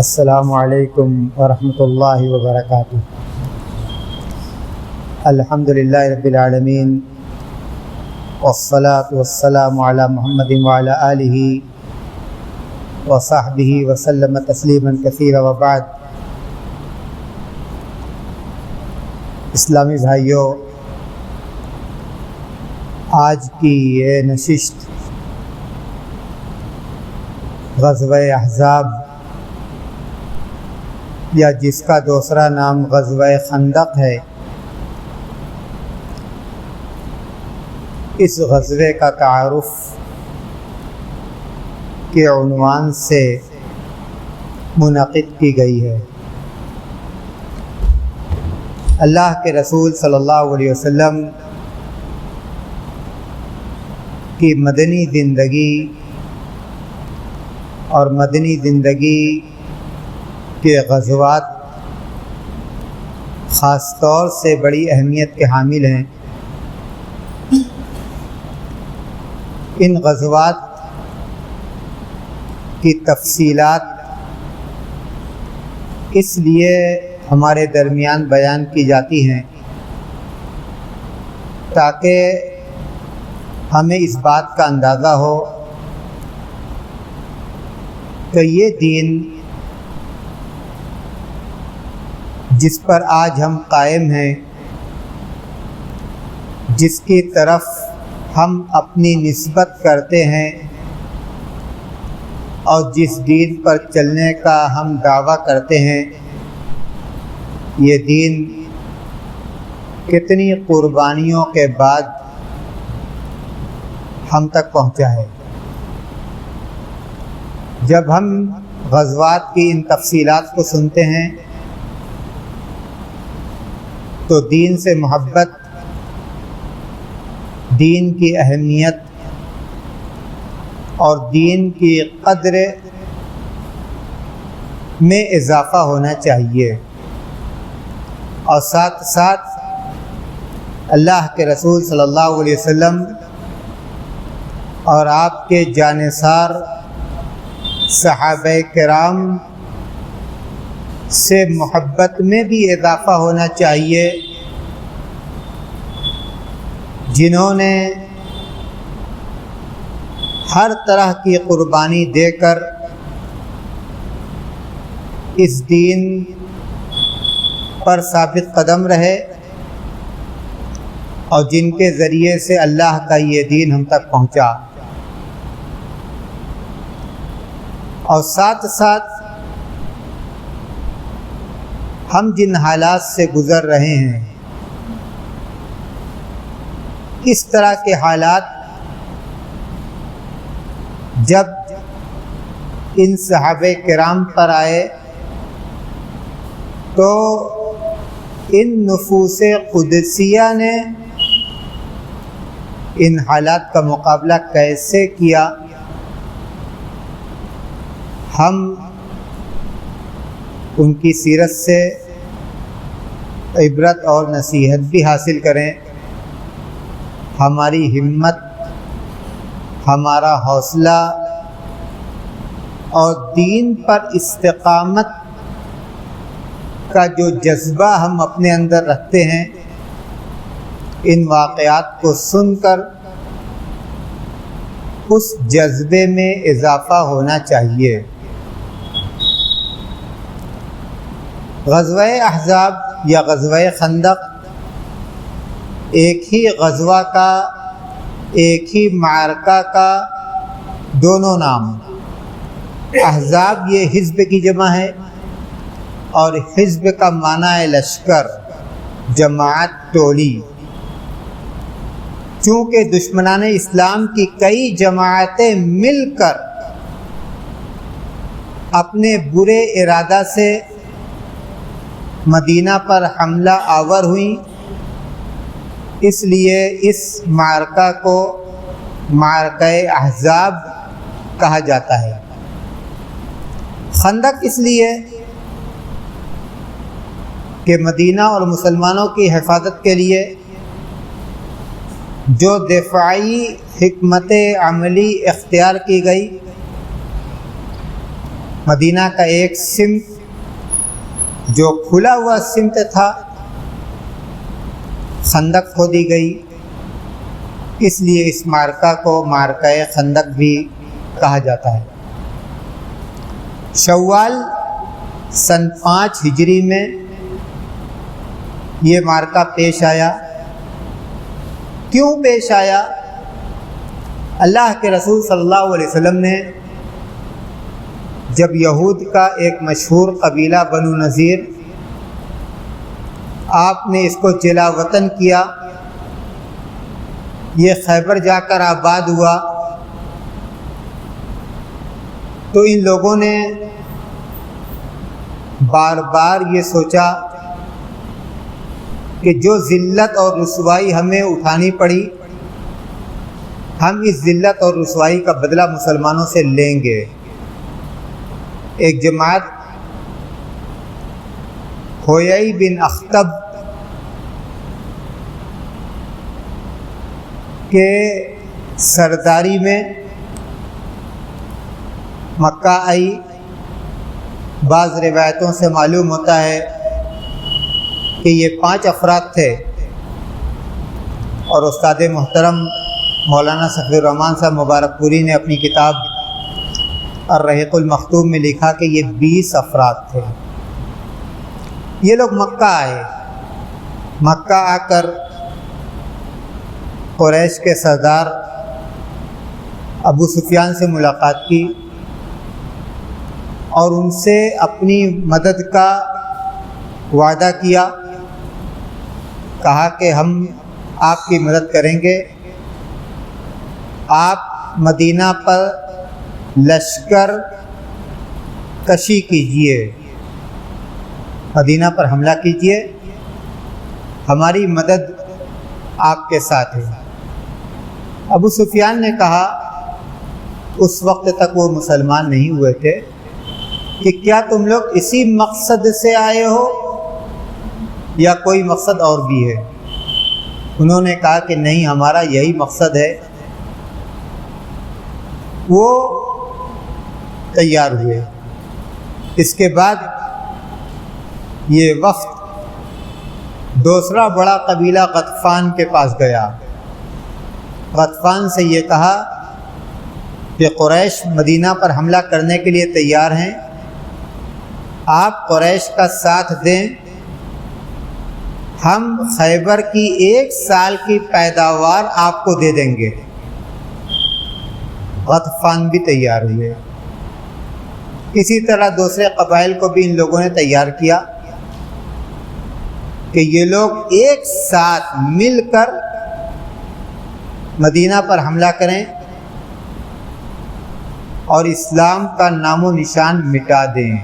السلام علیکم ورحمۃ اللہ وبرکاتہ۔ الحمد للہ رب العالمین والصلاة والسلام علی محمد وعلی آلہ وصحبہ وسلم تسلیما کثیرا وبعد۔ اسلامی بھائیوں، آج کی یہ نشست غزوہ احزاب یا جس کا دوسرا نام غزوہ خندق ہے، اس غزوے کا تعارف کے عنوان سے منعقد کی گئی ہے۔ اللہ کے رسول صلی اللہ علیہ وسلم کی مدنی زندگی اور مدنی زندگی کے غزوات خاص طور سے بڑی اہمیت کے حامل ہیں۔ ان غزوات کی تفصیلات اس لیے ہمارے درمیان بیان کی جاتی ہیں تاکہ ہمیں اس بات کا اندازہ ہو کہ یہ دین جس پر آج ہم قائم ہیں، جس کی طرف ہم اپنی نسبت کرتے ہیں اور جس دین پر چلنے کا ہم دعویٰ کرتے ہیں، یہ دین کتنی قربانیوں کے بعد ہم تک پہنچا ہے۔ جب ہم غزوات کی ان تفصیلات کو سنتے ہیں تو دین سے محبت، دین کی اہمیت اور دین کی قدر میں اضافہ ہونا چاہیے، اور ساتھ ساتھ اللہ کے رسول صلی اللہ علیہ وسلم اور آپ کے جانثار صحابہ کرام سے محبت میں بھی اضافہ ہونا چاہیے، جنہوں نے ہر طرح کی قربانی دے کر اس دین پر ثابت قدم رہے اور جن کے ذریعے سے اللہ کا یہ دین ہم تک پہنچا، اور ساتھ ساتھ ہم جن حالات سے گزر رہے ہیں، اس طرح کے حالات جب ان صحابہ کرام پر آئے تو ان نفوس قدسیہ نے ان حالات کا مقابلہ کیسے کیا، ہم ان کی سیرت سے عبرت اور نصیحت بھی حاصل کریں، ہماری ہمت، ہمارا حوصلہ اور دین پر استقامت کا جو جذبہ ہم اپنے اندر رکھتے ہیں، ان واقعات کو سن کر اس جذبے میں اضافہ ہونا چاہیے۔ غزوہ احزاب یا غزوہ خندق ایک ہی غزوہ کا، ایک ہی معرکہ کا دونوں نام۔ احزاب یہ حزب کی جمع ہے، اور حزب کا معنی ہے لشکر، جماعت، ٹولی۔ چونکہ دشمنان اسلام کی کئی جماعتیں مل کر اپنے برے ارادہ سے مدینہ پر حملہ آور ہوئیں، اس لیے اس معرکہ کو معرکہ احزاب کہا جاتا ہے۔ خندق اس لیے کہ مدینہ اور مسلمانوں کی حفاظت کے لیے جو دفاعی حکمت عملی اختیار کی گئی، مدینہ کا ایک سمت جو کھلا ہوا سمت تھا خندق کھودی گئی، اس لیے اس معرکہ کو معرکہ خندق بھی کہا جاتا ہے۔ شوال سن 5 ہجری میں یہ معرکہ پیش آیا۔ کیوں پیش آیا؟ اللہ کے رسول صلی اللہ علیہ وسلم نے جب یہود کا ایک مشہور قبیلہ بنو نذیر، آپ نے اس کو جلا وطن کیا، یہ خیبر جا کر آباد ہوا، تو ان لوگوں نے بار بار یہ سوچا کہ جو ذلت اور رسوائی ہمیں اٹھانی پڑی، ہم اس ذلت اور رسوائی کا بدلہ مسلمانوں سے لیں گے۔ ایک جماعت ہویئی بن اخطب کے سرداری میں مکہ آئی۔ بعض روایتوں سے معلوم ہوتا ہے کہ یہ 5 افراد تھے، اور استاد محترم مولانا صفی الرحمان صاحب مبارک پوری نے اپنی کتاب الرحیق المختوم میں لکھا کہ یہ 20 افراد تھے۔ یہ لوگ مکہ آئے، مکہ آ کر قریش کے سردار ابو سفیان سے ملاقات کی اور ان سے اپنی مدد کا وعدہ کیا، کہا کہ ہم آپ کی مدد کریں گے، آپ مدینہ پر لشکر کشی کیجئے، مدینہ پر حملہ کیجئے، ہماری مدد آپ کے ساتھ ہے۔ ابو سفیان نے کہا، اس وقت تک وہ مسلمان نہیں ہوئے تھے، کہ کیا تم لوگ اسی مقصد سے آئے ہو یا کوئی مقصد اور بھی ہے؟ انہوں نے کہا کہ نہیں، ہمارا یہی مقصد ہے۔ وہ تیار ہوئے۔ اس کے بعد یہ وفد دوسرا بڑا قبیلہ غطفان کے پاس گیا۔ غطفان سے یہ کہا کہ قریش مدینہ پر حملہ کرنے کے لیے تیار ہیں، آپ قریش کا ساتھ دیں، ہم خیبر کی 1 سال کی پیداوار آپ کو دے دیں گے۔ غطفان بھی تیار ہوئے۔ اسی طرح دوسرے قبائل کو بھی ان لوگوں نے تیار کیا کہ یہ لوگ ایک ساتھ مل کر مدینہ پر حملہ کریں اور اسلام کا نام و نشان مٹا دیں۔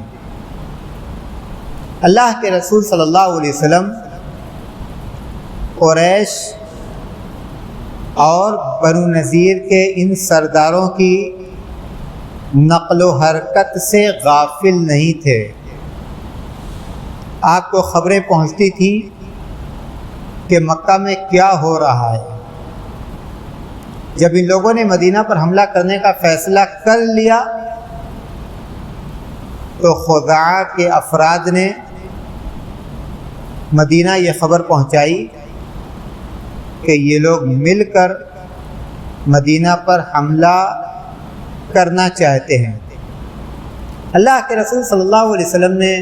اللہ کے رسول صلی اللہ علیہ وسلم قریش اور بنو نذیر کے ان سرداروں کی نقل و حرکت سے غافل نہیں تھے۔ آپ کو خبریں پہنچتی تھیں کہ مکہ میں کیا ہو رہا ہے۔ جب ان لوگوں نے مدینہ پر حملہ کرنے کا فیصلہ کر لیا تو خزاعہ کے افراد نے مدینہ یہ خبر پہنچائی کہ یہ لوگ مل کر مدینہ پر حملہ کرنا چاہتے ہیں۔ اللہ کے رسول صلی اللہ علیہ وسلم نے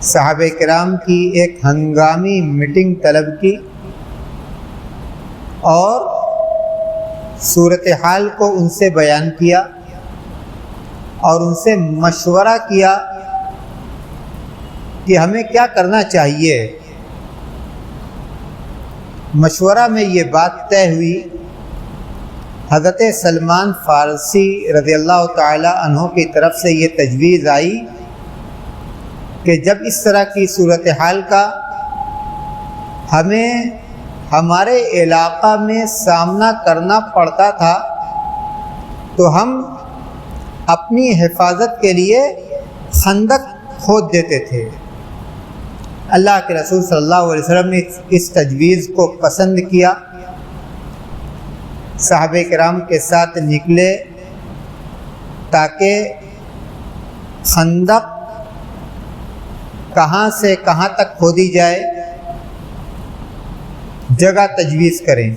صحابہ کرام کی ایک ہنگامی میٹنگ طلب کی اور صورتحال کو ان سے بیان کیا اور ان سے مشورہ کیا کہ ہمیں کیا کرنا چاہیے۔ مشورہ میں یہ بات طے ہوئی، حضرت سلمان فارسی رضی اللہ تعالی عنہ کی طرف سے یہ تجویز آئی کہ جب اس طرح کی صورتحال کا ہمیں ہمارے علاقہ میں سامنا کرنا پڑتا تھا تو ہم اپنی حفاظت کے لیے خندق کھود دیتے تھے۔ اللہ کے رسول صلی اللہ علیہ وسلم نے اس تجویز کو پسند کیا، صحابہ کرام کے ساتھ نکلے تاکہ خندق کہاں سے کہاں تک کھودی جائے جگہ تجویز کریں۔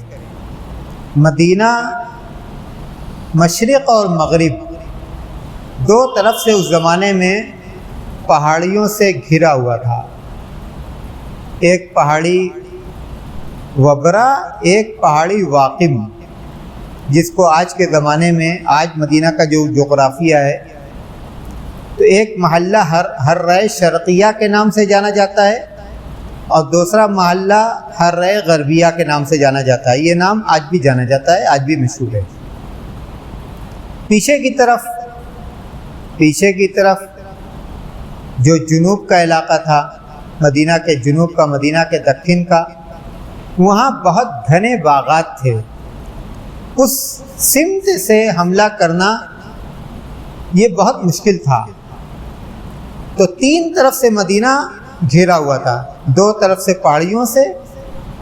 مدینہ مشرق اور مغرب دو طرف سے اس زمانے میں پہاڑیوں سے گھرا ہوا تھا، ایک پہاڑی وبرا، ایک پہاڑی واقم، جس کو آج کے زمانے میں آج مدینہ کا جو جغرافیہ ہے تو ایک محلہ حرہ شرقیہ کے نام سے جانا جاتا ہے اور دوسرا محلہ حرہ غربیہ کے نام سے جانا جاتا ہے۔ یہ نام آج بھی جانا جاتا ہے، آج بھی مشہور ہے۔ پیچھے کی طرف جو جنوب کا علاقہ تھا، مدینہ کے جنوب کا، مدینہ کے دکن کا، وہاں بہت گھنے باغات تھے۔ اس سمت سے حملہ کرنا یہ بہت مشکل تھا، تو تین طرف سے مدینہ گھیرا ہوا تھا، دو طرف سے پہاڑیوں سے،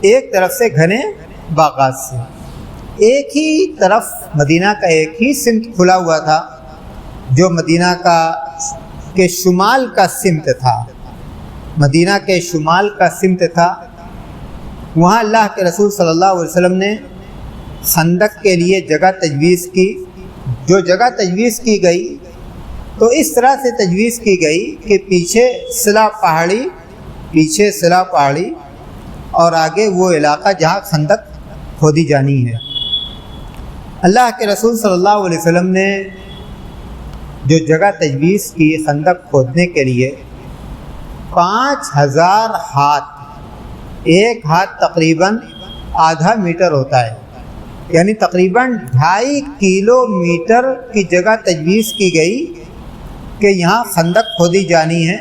ایک طرف سے گھنے باغات سے۔ ایک ہی طرف مدینہ کا ایک ہی سمت کھلا ہوا تھا جو مدینہ کے شمال کا سمت تھا، مدینہ کے شمال کا سمت تھا۔ وہاں اللہ کے رسول صلی اللہ علیہ وسلم نے خندق کے لیے جگہ تجویز کی۔ جو جگہ تجویز کی گئی تو اس طرح سے تجویز کی گئی کہ پیچھے سلا پہاڑی اور آگے وہ علاقہ جہاں خندق کھودی جانی ہے۔ اللہ کے رسول صلی اللہ علیہ وسلم نے جو جگہ تجویز کی خندق کھودنے کے لیے 5000 ہاتھ، ایک ہاتھ تقریباً آدھا میٹر ہوتا ہے، یعنی تقریباً 2.5 کلومیٹر کی جگہ تجویز کی گئی کہ یہاں خندق کھودی جانی ہے،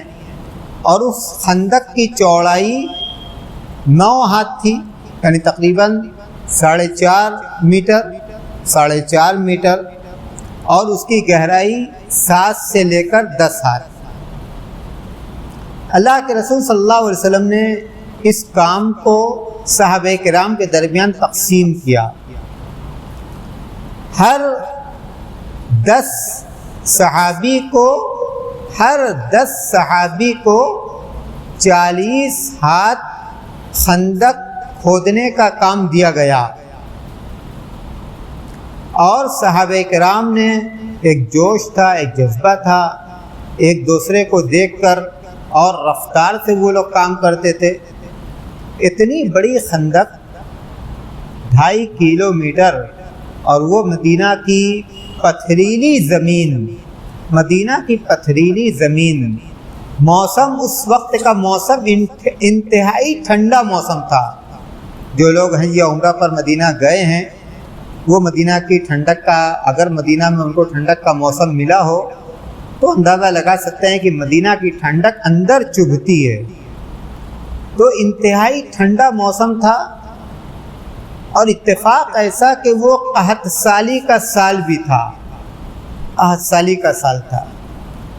اور اس خندق کی چوڑائی 9 ہاتھ تھی، یعنی تقریباً 4.5 میٹر، اور اس کی گہرائی 7 سے لے کر 10 ہاتھ۔ اللہ کے رسول صلی اللہ علیہ وسلم نے اس کام کو صحابہ کرام کے درمیان تقسیم کیا۔ ہر 10 صحابی کو 40 ہاتھ خندق کھودنے کا کام دیا گیا، اور صحابہ کرام نے ایک جوش تھا، ایک جذبہ تھا، ایک دوسرے کو دیکھ کر اور رفتار سے وہ لوگ کام کرتے تھے۔ اتنی بڑی خندق 2.5 کلومیٹر، اور وہ مدینہ کی پتھریلی زمین، موسم اس وقت کا موسم انتہائی ٹھنڈا موسم تھا۔ جو لوگ ہیں یا عمرہ پر مدینہ گئے ہیں، وہ مدینہ کی ٹھنڈک کا، اگر مدینہ میں ان کو ٹھنڈک کا موسم ملا ہو تو اندازہ لگا سکتے ہیں کہ مدینہ کی ٹھنڈک اندر چبھتی ہے۔ تو انتہائی ٹھنڈا موسم تھا، اور اتفاق ایسا کہ وہ قحط سالی کا سال بھی تھا،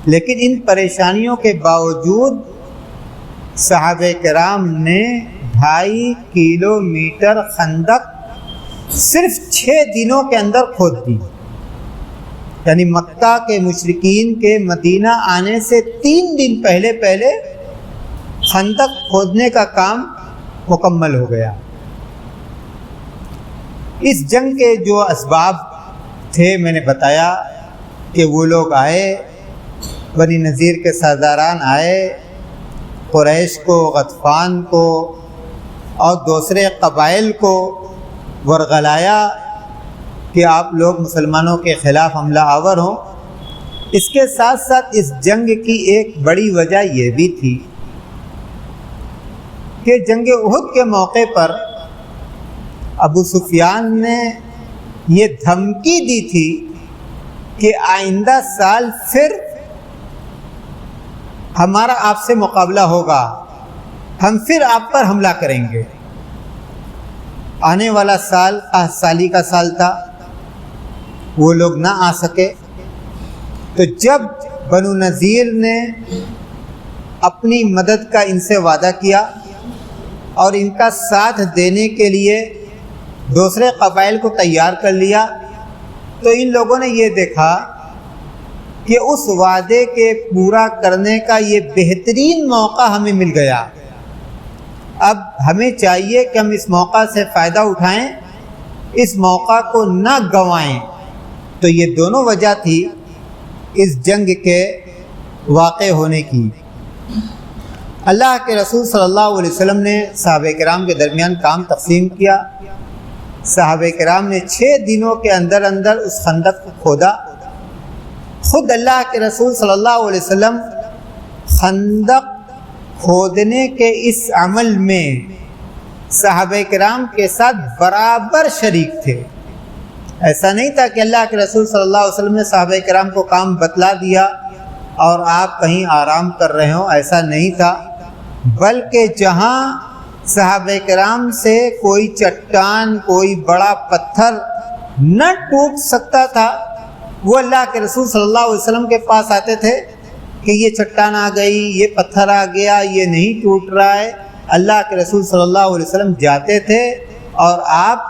لیکن ان پریشانیوں کے باوجود صحابہ کرام نے 2.5 کلومیٹر خندق صرف 6 دنوں کے اندر کھود دی، یعنی مکہ کے مشرکین کے مدینہ آنے سے 3 دن پہلے خندق کھودنے کا کام مکمل ہو گیا۔ اس جنگ کے جو اسباب تھے میں نے بتایا کہ وہ لوگ آئے، بنی نذیر کے سرداران آئے، قریش کو، غطفان کو اور دوسرے قبائل کو ورغلایا کہ آپ لوگ مسلمانوں کے خلاف حملہ آور ہوں۔ اس کے ساتھ ساتھ اس جنگ کی ایک بڑی وجہ یہ بھی تھی کہ جنگ احد کے موقع پر ابو سفیان نے یہ دھمکی دی تھی کہ آئندہ سال پھر ہمارا آپ سے مقابلہ ہوگا، ہم پھر آپ پر حملہ کریں گے۔ آنے والا سال قحط سالی کا سال تھا، وہ لوگ نہ آ سکے، تو جب بنو نذیر نے اپنی مدد کا ان سے وعدہ کیا اور ان کا ساتھ دینے کے لیے دوسرے قبائل کو تیار کر لیا، تو ان لوگوں نے یہ دیکھا کہ اس وعدے کے پورا کرنے کا یہ بہترین موقع ہمیں مل گیا۔ اب ہمیں چاہیے کہ ہم اس موقع سے فائدہ اٹھائیں، اس موقع کو نہ گنوائیں۔ تو یہ دونوں وجہ تھی اس جنگ کے واقع ہونے کی۔ اللہ کے رسول صلی اللہ علیہ وسلم نے صحابہ کرام کے درمیان کام تقسیم کیا۔ صحابہ کرام نے 6 دنوں کے اندر اندر اس خندق کو کھودا۔ خود اللہ کے رسول صلی اللہ علیہ وسلم خندق کھودنے کے اس عمل میں صحابہ کرام کے ساتھ برابر شریک تھے۔ ایسا نہیں تھا کہ اللہ کے رسول صلی اللہ علیہ وسلم نے صحابہ کرام کو کام بتلا دیا اور آپ کہیں آرام کر رہے ہوں، ایسا نہیں تھا، بلکہ جہاں صحابہ کرام سے کوئی چٹان، کوئی بڑا پتھر نہ ٹوٹ سکتا تھا، وہ اللہ کے رسول صلی اللہ علیہ وسلم کے پاس آتے تھے کہ یہ چٹان آ گئی، یہ پتھر آ گیا، یہ نہیں ٹوٹ رہا ہے۔ اللہ کے رسول صلی اللہ علیہ وسلم جاتے تھے اور آپ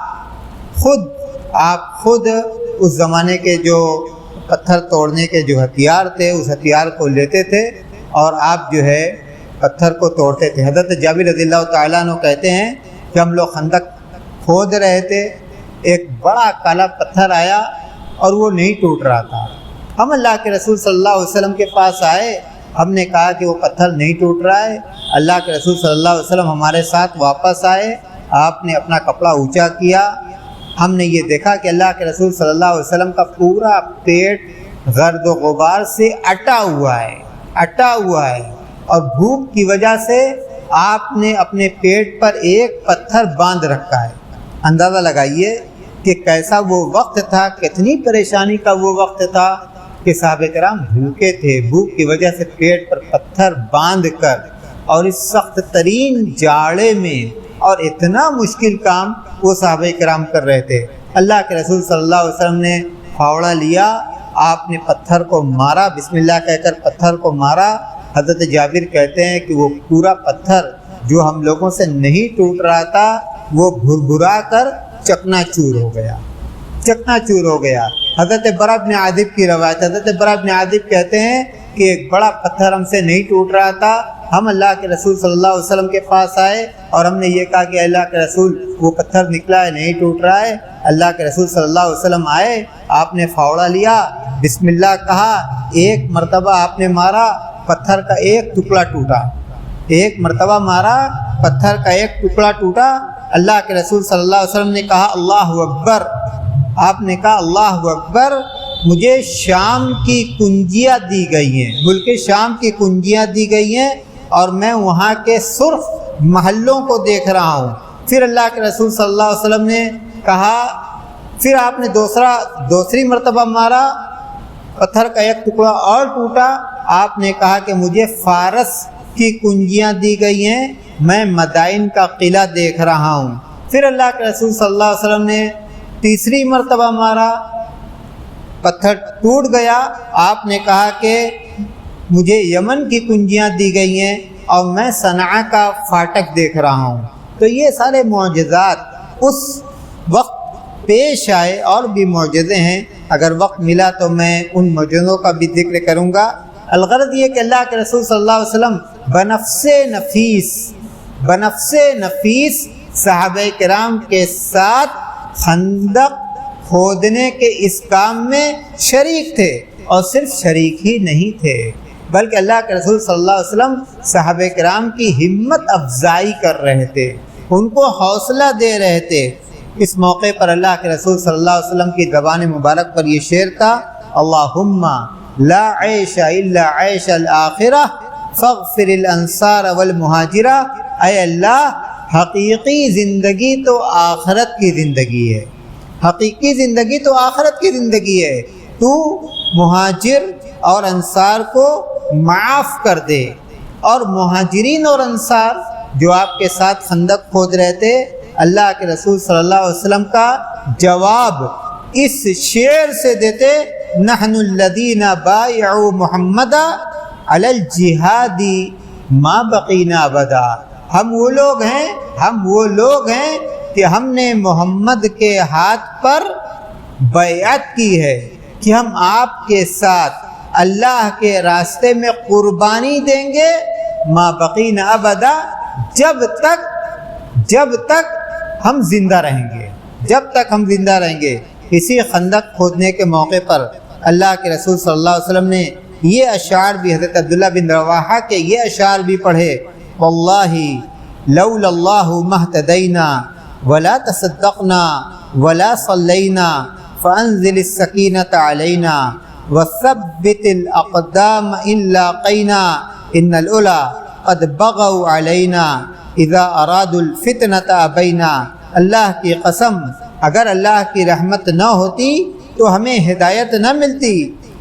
خود اس زمانے کے جو پتھر توڑنے کے جو ہتھیار تھے، اس ہتھیار کو لیتے تھے اور آپ جو ہے پتھر کو توڑتے تھے۔ حضرت جابر رضی اللہ تعالیٰ عنہ کہتے ہیں کہ ہم لوگ خندق کھود رہے تھے، ایک بڑا کالا پتھر آیا اور وہ نہیں ٹوٹ رہا تھا۔ ہم اللہ کے رسول صلی اللہ علیہ وسلم کے پاس آئے، ہم نے کہا کہ وہ پتھر نہیں ٹوٹ رہا ہے۔ اللہ کے رسول صلی اللہ علیہ وسلم ہمارے ساتھ واپس آئے، آپ نے اپنا کپڑا اونچا کیا، ہم نے یہ دیکھا کہ اللہ کے رسول صلی اللہ علیہ وسلم کا پورا پیٹ گرد و غبار سے اٹا ہوا ہے اور بھوک کی وجہ سے آپ نے اپنے پیٹ پر ایک پتھر باندھ رکھا ہے۔ اندازہ لگائیے کہ کیسا وہ وقت تھا، کتنی پریشانی کا وہ وقت تھا کہ صحابہ کرام بھوکے تھے، بھوک کی وجہ سے پیٹ پر پتھر باندھ کر اور اس سخت ترین جاڑے میں اور اتنا مشکل کام وہ صحابہ کرام کر رہے تھے۔ اللہ کے رسول صلی اللہ علیہ وسلم نے پھاوڑا لیا، آپ نے پتھر کو مارا، بسم اللہ کہہ کر پتھر کو مارا۔ حضرت جابر کہتے ہیں کہ وہ پورا پتھر جو ہم لوگوں سے نہیں ٹوٹ رہا تھا وہ بھربھرا کر چکنا چور ہو گیا۔ حضرت برا بن عازب کی روایت، حضرت برا بن عازب کہتے ہیں کہ ایک بڑا پتھر ہم سے نہیں ٹوٹ رہا تھا، ہم اللہ کے رسول صلی اللہ علیہ وسلم کے پاس آئے اور ہم نے یہ کہا کہ اللہ کے رسول وہ پتھر نکلا ہے، نہیں ٹوٹ رہا ہے۔ اللہ کے رسول صلی اللہ علیہ وسلم آئے، آپ نے پھاوڑا لیا، بسم اللہ کہا، ایک مرتبہ آپ نے مارا، پتھر کا ایک ٹکڑا ٹوٹا، ایک مرتبہ مارا، پتھر کا ایک ٹکڑا ٹوٹا۔ اللہ کے رسول صلی اللہ علیہ وسلم نے کہا اللہ اکبر، آپ نے کہا اللہ اکبر، مجھے شام کی کنجیاں دی گئی ہیں، ملک شام کی کنجیاں دی گئی ہیں اور میں وہاں کے سرخ محلوں کو دیکھ رہا ہوں۔ پھر اللہ کے رسول صلی اللہ علیہ وسلم نے کہا، پھر آپ نے دوسری مرتبہ مارا، پتھر کا ایک ٹکڑا اور ٹوٹا، آپ نے کہا کہ مجھے فارس کی کنجیاں دی گئی ہیں، میں مدائن کا قلعہ دیکھ رہا ہوں۔ پھر اللہ کے رسول صلی اللہ علیہ وسلم نے تیسری مرتبہ مارا، پتھر ٹوٹ گیا، آپ نے کہا کہ مجھے یمن کی کنجیاں دی گئی ہیں اور میں صنعاء کا فاٹک دیکھ رہا ہوں۔ تو یہ سارے معجزات اس وقت پیش آئے، اور بھی معجزے ہیں، اگر وقت ملا تو میں ان معجزوں کا بھی ذکر کروں گا۔ الغرض یہ کہ اللہ کے رسول صلی اللہ علیہ وسلم بنفس نفیس صحابہ کرام کے ساتھ خندق کھودنے کے اس کام میں شریک تھے، اور صرف شریک ہی نہیں تھے بلکہ اللہ کے رسول صلی اللہ علیہ وسلم صحابہ کرام کی ہمت افزائی کر رہے تھے، ان کو حوصلہ دے رہے تھے۔ اس موقع پر اللہ کے رسول صلی اللہ علیہ وسلم کی زبان مبارک پر یہ شعر تھا، اللہم لا عیش الا عیش الآخرہ فاغفر الانصار والمہاجرہ، اے اللہ حقیقی زندگی تو آخرت کی زندگی ہے، حقیقی زندگی تو آخرت کی زندگی ہے، تو مہاجر اور انصار کو معاف کر دے۔ اور مہاجرین اور انصار جو آپ کے ساتھ خندق کھود رہے تھے، اللہ کے رسول صلی اللہ علیہ وسلم کا جواب اس شعر سے دیتے، نحن الذین بایعوا محمدا علی الجہاد ما بقینا ابدا، ہم وہ لوگ ہیں کہ ہم نے محمد کے ہاتھ پر بیعت کی ہے کہ ہم آپ کے ساتھ اللہ کے راستے میں قربانی دیں گے ما بقینا ابدا، جب تک ہم زندہ رہیں گے، جب تک ہم زندہ رہیں گے۔ اسی خندق کھودنے کے موقع پر اللہ کے رسول صلی اللہ علیہ وسلم نے یہ اشعار بھی، حضرت عبداللہ بن رواحہ کے یہ اشعار بھی پڑھے، واللہ لولا اللہ مہتدینا ولا تصدقنا ولا صلینا فانزل السکینۃ علینا وثبت الاقدام ان لاقینا ان العلا قد بغوا علینا اذا ارادوا الفتنۃ ابینا۔ اللہ کی قسم، اگر اللہ کی رحمت نہ ہوتی تو ہمیں ہدایت نہ ملتی،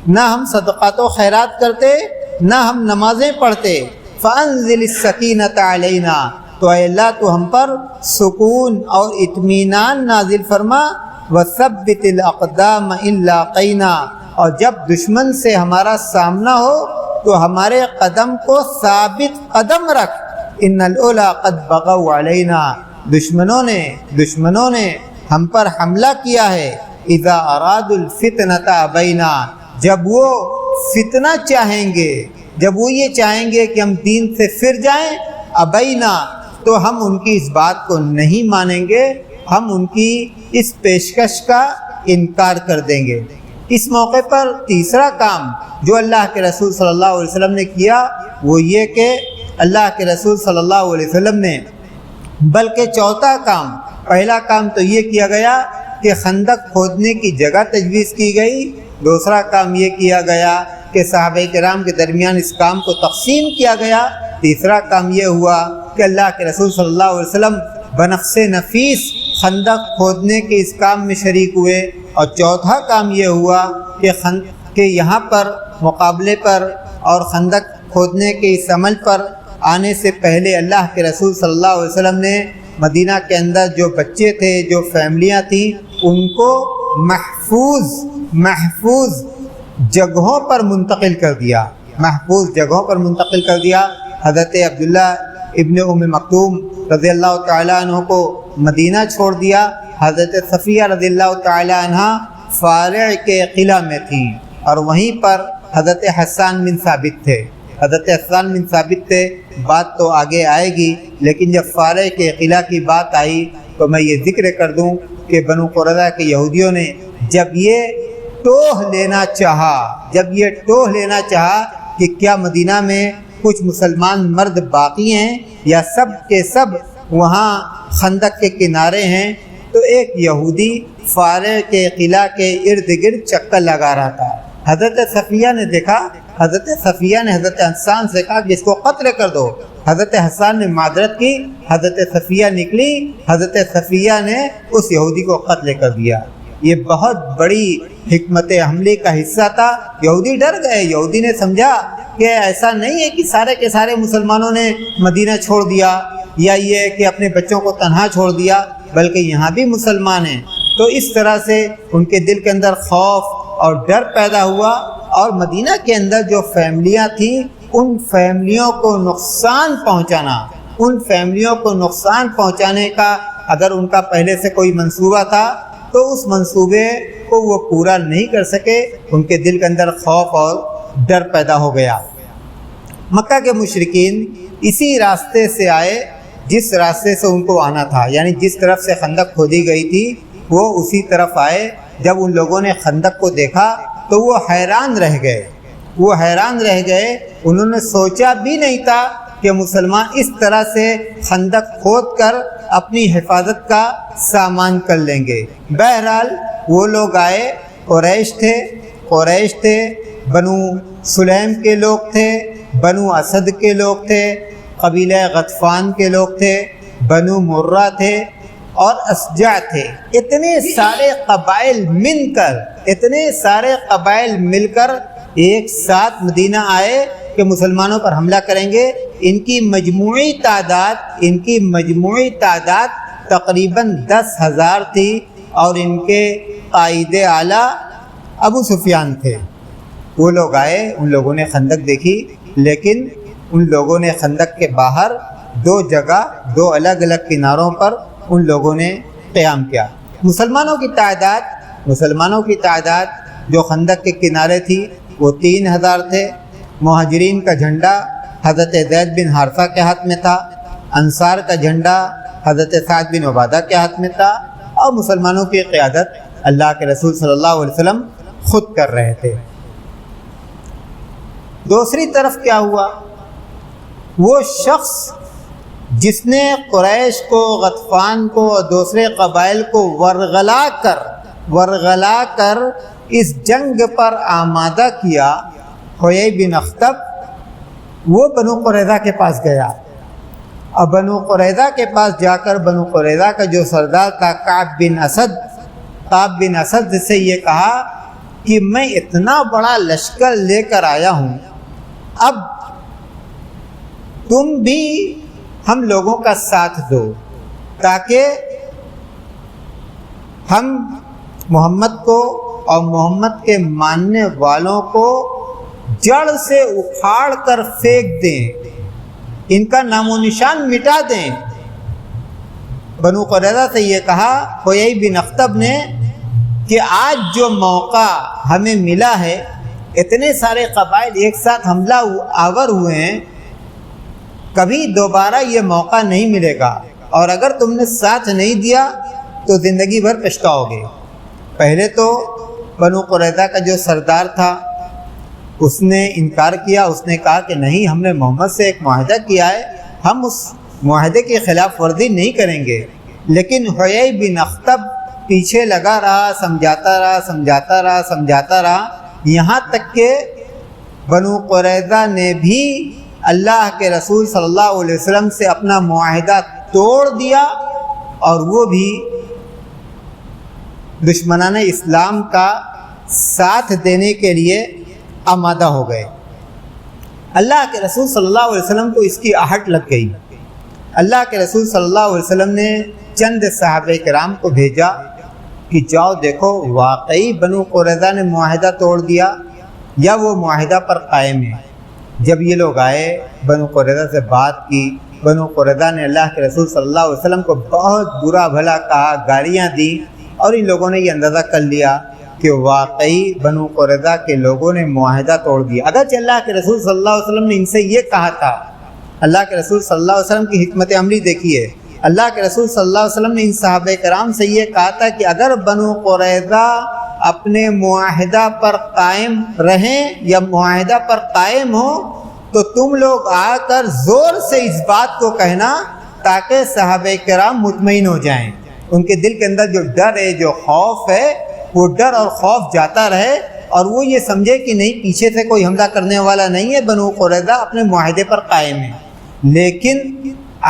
نہ ہم صدقات و خیرات کرتے، نہ ہم نمازیں پڑھتے۔ فانزل السکینۃ علینا، تو اے اللہ تو ہم پر سکون اور اطمینان نازل فرما، وثبت الاقدام ان لاقینا، اور جب دشمن سے ہمارا سامنا ہو تو ہمارے قدم کو ثابت قدم رکھ۔ ان العلا قد بغوا علینا، دشمنوں نے ہم پر حملہ کیا ہے۔ اذا ارادوا الفتنۃ ابینا، جب وہ فتنہ چاہیں گے، جب وہ یہ چاہیں گے کہ ہم دین سے پھر جائیں، ابینا، تو ہم ان کی اس بات کو نہیں مانیں گے، ہم ان کی اس پیشکش کا انکار کر دیں گے۔ اس موقع پر تیسرا کام جو اللہ کے رسول صلی اللہ علیہ وسلم نے کیا وہ یہ کہ اللہ کے رسول صلی اللہ علیہ وسلم نے بلکہ چوتھا کام، پہلا کام تو یہ کیا گیا کہ خندق کھودنے کی جگہ تجویز کی گئی، دوسرا کام یہ کیا گیا کہ صحابہ کرام کے درمیان اس کام کو تقسیم کیا گیا، تیسرا کام یہ ہوا کہ اللہ کے رسول صلی اللہ علیہ وسلم بنفس نفیس خندق کھودنے کے اس کام میں شریک ہوئے، اور چوتھا کام یہ ہوا کہ یہاں پر مقابلے پر اور خندق کھودنے کے اس عمل پر آنے سے پہلے اللہ کے رسول صلی اللہ علیہ وسلم نے مدینہ کے اندر جو بچے تھے، جو فیملیاں تھیں، ان کو محفوظ جگہوں پر منتقل کر دیا، محفوظ جگہوں پر منتقل کر دیا۔ حضرت عبداللہ ابن ام مکتوم رضی اللہ تعالیٰ عنہ کو مدینہ چھوڑ دیا، حضرت صفیہ رضی اللہ تعالیٰ عنہ فارع کے قلعہ میں تھیں، اور وہیں پر حضرت حسان بن ثابت تھے، حضرت حسان بن ثابت تھے۔ بات تو آگے آئے گی، لیکن جب فارع کے قلعہ کی بات آئی تو میں یہ ذکر کر دوں کہ بنو قریظہ کے یہودیوں نے جب یہ ٹوہ لینا چاہا کہ کیا مدینہ میں کچھ مسلمان مرد باقی ہیں یا سب کے سب وہاں خندق کے کنارے ہیں، تو ایک یہودی فارع کے قلعہ کے ارد گرد چکر لگا رہا تھا۔ حضرت صفیہ نے دیکھا، حضرت صفیہ نے حضرت حسان سے کہا کہ اس کو قتل کر دو۔ حضرت حسان نے معذرت کی، حضرت صفیہ نکلی، حضرت صفیہ نے اس یہودی کو قتل کر دیا۔ یہ بہت بڑی حکمت عملی کا حصہ تھا۔ یہودی ڈر گئے، یہودی نے سمجھا کہ ایسا نہیں ہے کہ سارے کے سارے مسلمانوں نے مدینہ چھوڑ دیا یا یہ کہ اپنے بچوں کو تنہا چھوڑ دیا، بلکہ یہاں بھی مسلمان ہیں۔ تو اس طرح سے ان کے دل کے اندر خوف اور ڈر پیدا ہوا، اور مدینہ کے اندر جو فیملیاں تھیں ان فیملیوں کو نقصان پہنچانے کا اگر ان کا پہلے سے کوئی منصوبہ تھا تو اس منصوبے کو وہ پورا نہیں کر سکے، ان کے دل کے اندر خوف اور ڈر پیدا ہو گیا۔ مکہ کے مشرکین اسی راستے سے آئے جس راستے سے ان کو آنا تھا، یعنی جس طرف سے خندق کھودی گئی تھی وہ اسی طرف آئے۔ جب ان لوگوں نے خندق کو دیکھا تو وہ حیران رہ گئے، انہوں نے سوچا بھی نہیں تھا کہ مسلمان اس طرح سے خندق کھود کر اپنی حفاظت کا سامان کر لیں گے۔ بہرحال وہ لوگ آئے، قریش تھے، بنو سلیم کے لوگ تھے، بنو اسد کے لوگ تھے، قبیلہ غطفان کے لوگ تھے، بنو مرہ تھے اور اشجع تھے۔ اتنے سارے قبائل مل کر ایک ساتھ مدینہ آئے کہ مسلمانوں پر حملہ کریں گے۔ ان کی مجموعی تعداد تقریباً 10,000 تھی، اور ان کے قائد اعلیٰ ابو سفیان تھے۔ وہ لوگ آئے، ان لوگوں نے خندق دیکھی، لیکن ان لوگوں نے خندق کے باہر دو الگ الگ کناروں پر ان لوگوں نے قیام کیا۔ مسلمانوں کی تعداد جو خندق کے کنارے تھی وہ 3000 تھے. مہاجرین کا جھنڈا حضرت زید بن حارثہ کے ہاتھ میں تھا، انصار کا جھنڈا حضرت سعد بن عبادہ کے ہاتھ میں تھا، اور مسلمانوں کی قیادت اللہ کے رسول صلی اللہ علیہ وسلم خود کر رہے تھے. دوسری طرف کیا ہوا؟ وہ شخص جس نے قریش کو، غطفان کو اور دوسرے قبائل کو ورغلا کر اس جنگ پر آمادہ کیا، حیی بن اخطب، وہ بنو قریظہ کے پاس گیا. اور بنو قریظہ کے پاس جا کر بنو قریظہ کا جو سردار تھا کعب بن اسد سے یہ کہا کہ میں اتنا بڑا لشکر لے کر آیا ہوں، اب تم بھی ہم لوگوں کا ساتھ دو تاکہ ہم محمد کو اور محمد کے ماننے والوں کو جڑ سے اکھاڑ کر پھینک دیں، ان کا نام و نشان مٹا دیں. بنو قریظہ سے یہ کہا حیی بن اخطب نے کہ آج جو موقع ہمیں ملا ہے، اتنے سارے قبائل ایک ساتھ حملہ آور ہوئے ہیں، کبھی دوبارہ یہ موقع نہیں ملے گا، اور اگر تم نے ساتھ نہیں دیا تو زندگی بھر پچھتاؤ گے. پہلے تو بنو قریظہ کا جو سردار تھا اس نے انکار کیا، اس نے کہا کہ نہیں، ہم نے محمد سے ایک معاہدہ کیا ہے، ہم اس معاہدے کی خلاف ورزی نہیں کریں گے. لیکن حیی بن اخطب پیچھے لگا رہا، سمجھاتا رہا، یہاں تک کہ بنو قریظہ نے بھی اللہ کے رسول صلی اللہ علیہ وسلم سے اپنا معاہدہ توڑ دیا، اور وہ بھی دشمنان اسلام کا ساتھ دینے کے لیے آمادہ ہو گئے. اللہ کے رسول صلی اللہ علیہ وسلم کو اس کی آہٹ لگ گئی. اللہ کے رسول صلی اللہ علیہ وسلم نے چند صحابہ کرام کو بھیجا کہ جاؤ دیکھو واقعی بنو قریظہ نے معاہدہ توڑ دیا یا وہ معاہدہ پر قائم ہے. جب یہ لوگ آئے، بنو قریظہ سے بات کی، بنو قریظہ نے اللہ کے رسول صلی اللہ علیہ وسلم کو بہت برا بھلا کہا، گالیاں دیں، اور ان لوگوں نے یہ اندازہ کر لیا کہ واقعی بنو قریظہ کے لوگوں نے معاہدہ توڑ دیا. اگرچہ اللہ کے رسول صلی اللہ علیہ وسلم نے ان سے یہ کہا تھا، اللہ کے رسول صلی اللہ علیہ وسلم کی حکمت عملی دیکھیے، اللہ کے رسول صلی اللہ علیہ وسلم نے ان صحابہ کرام سے یہ کہا تھا کہ اگر بنو قریظہ اپنے معاہدہ پر قائم رہیں یا معاہدہ پر قائم ہو تو تم لوگ آ کر زور سے اس بات کو کہنا تاکہ صحابہ کرام مطمئن ہو جائیں، ان کے دل کے اندر جو ڈر ہے، جو خوف ہے، وہ ڈر اور خوف جاتا رہے، اور وہ یہ سمجھے کہ نہیں، پیچھے سے کوئی حملہ کرنے والا نہیں ہے، بنو قریظہ اپنے معاہدے پر قائم ہے. لیکن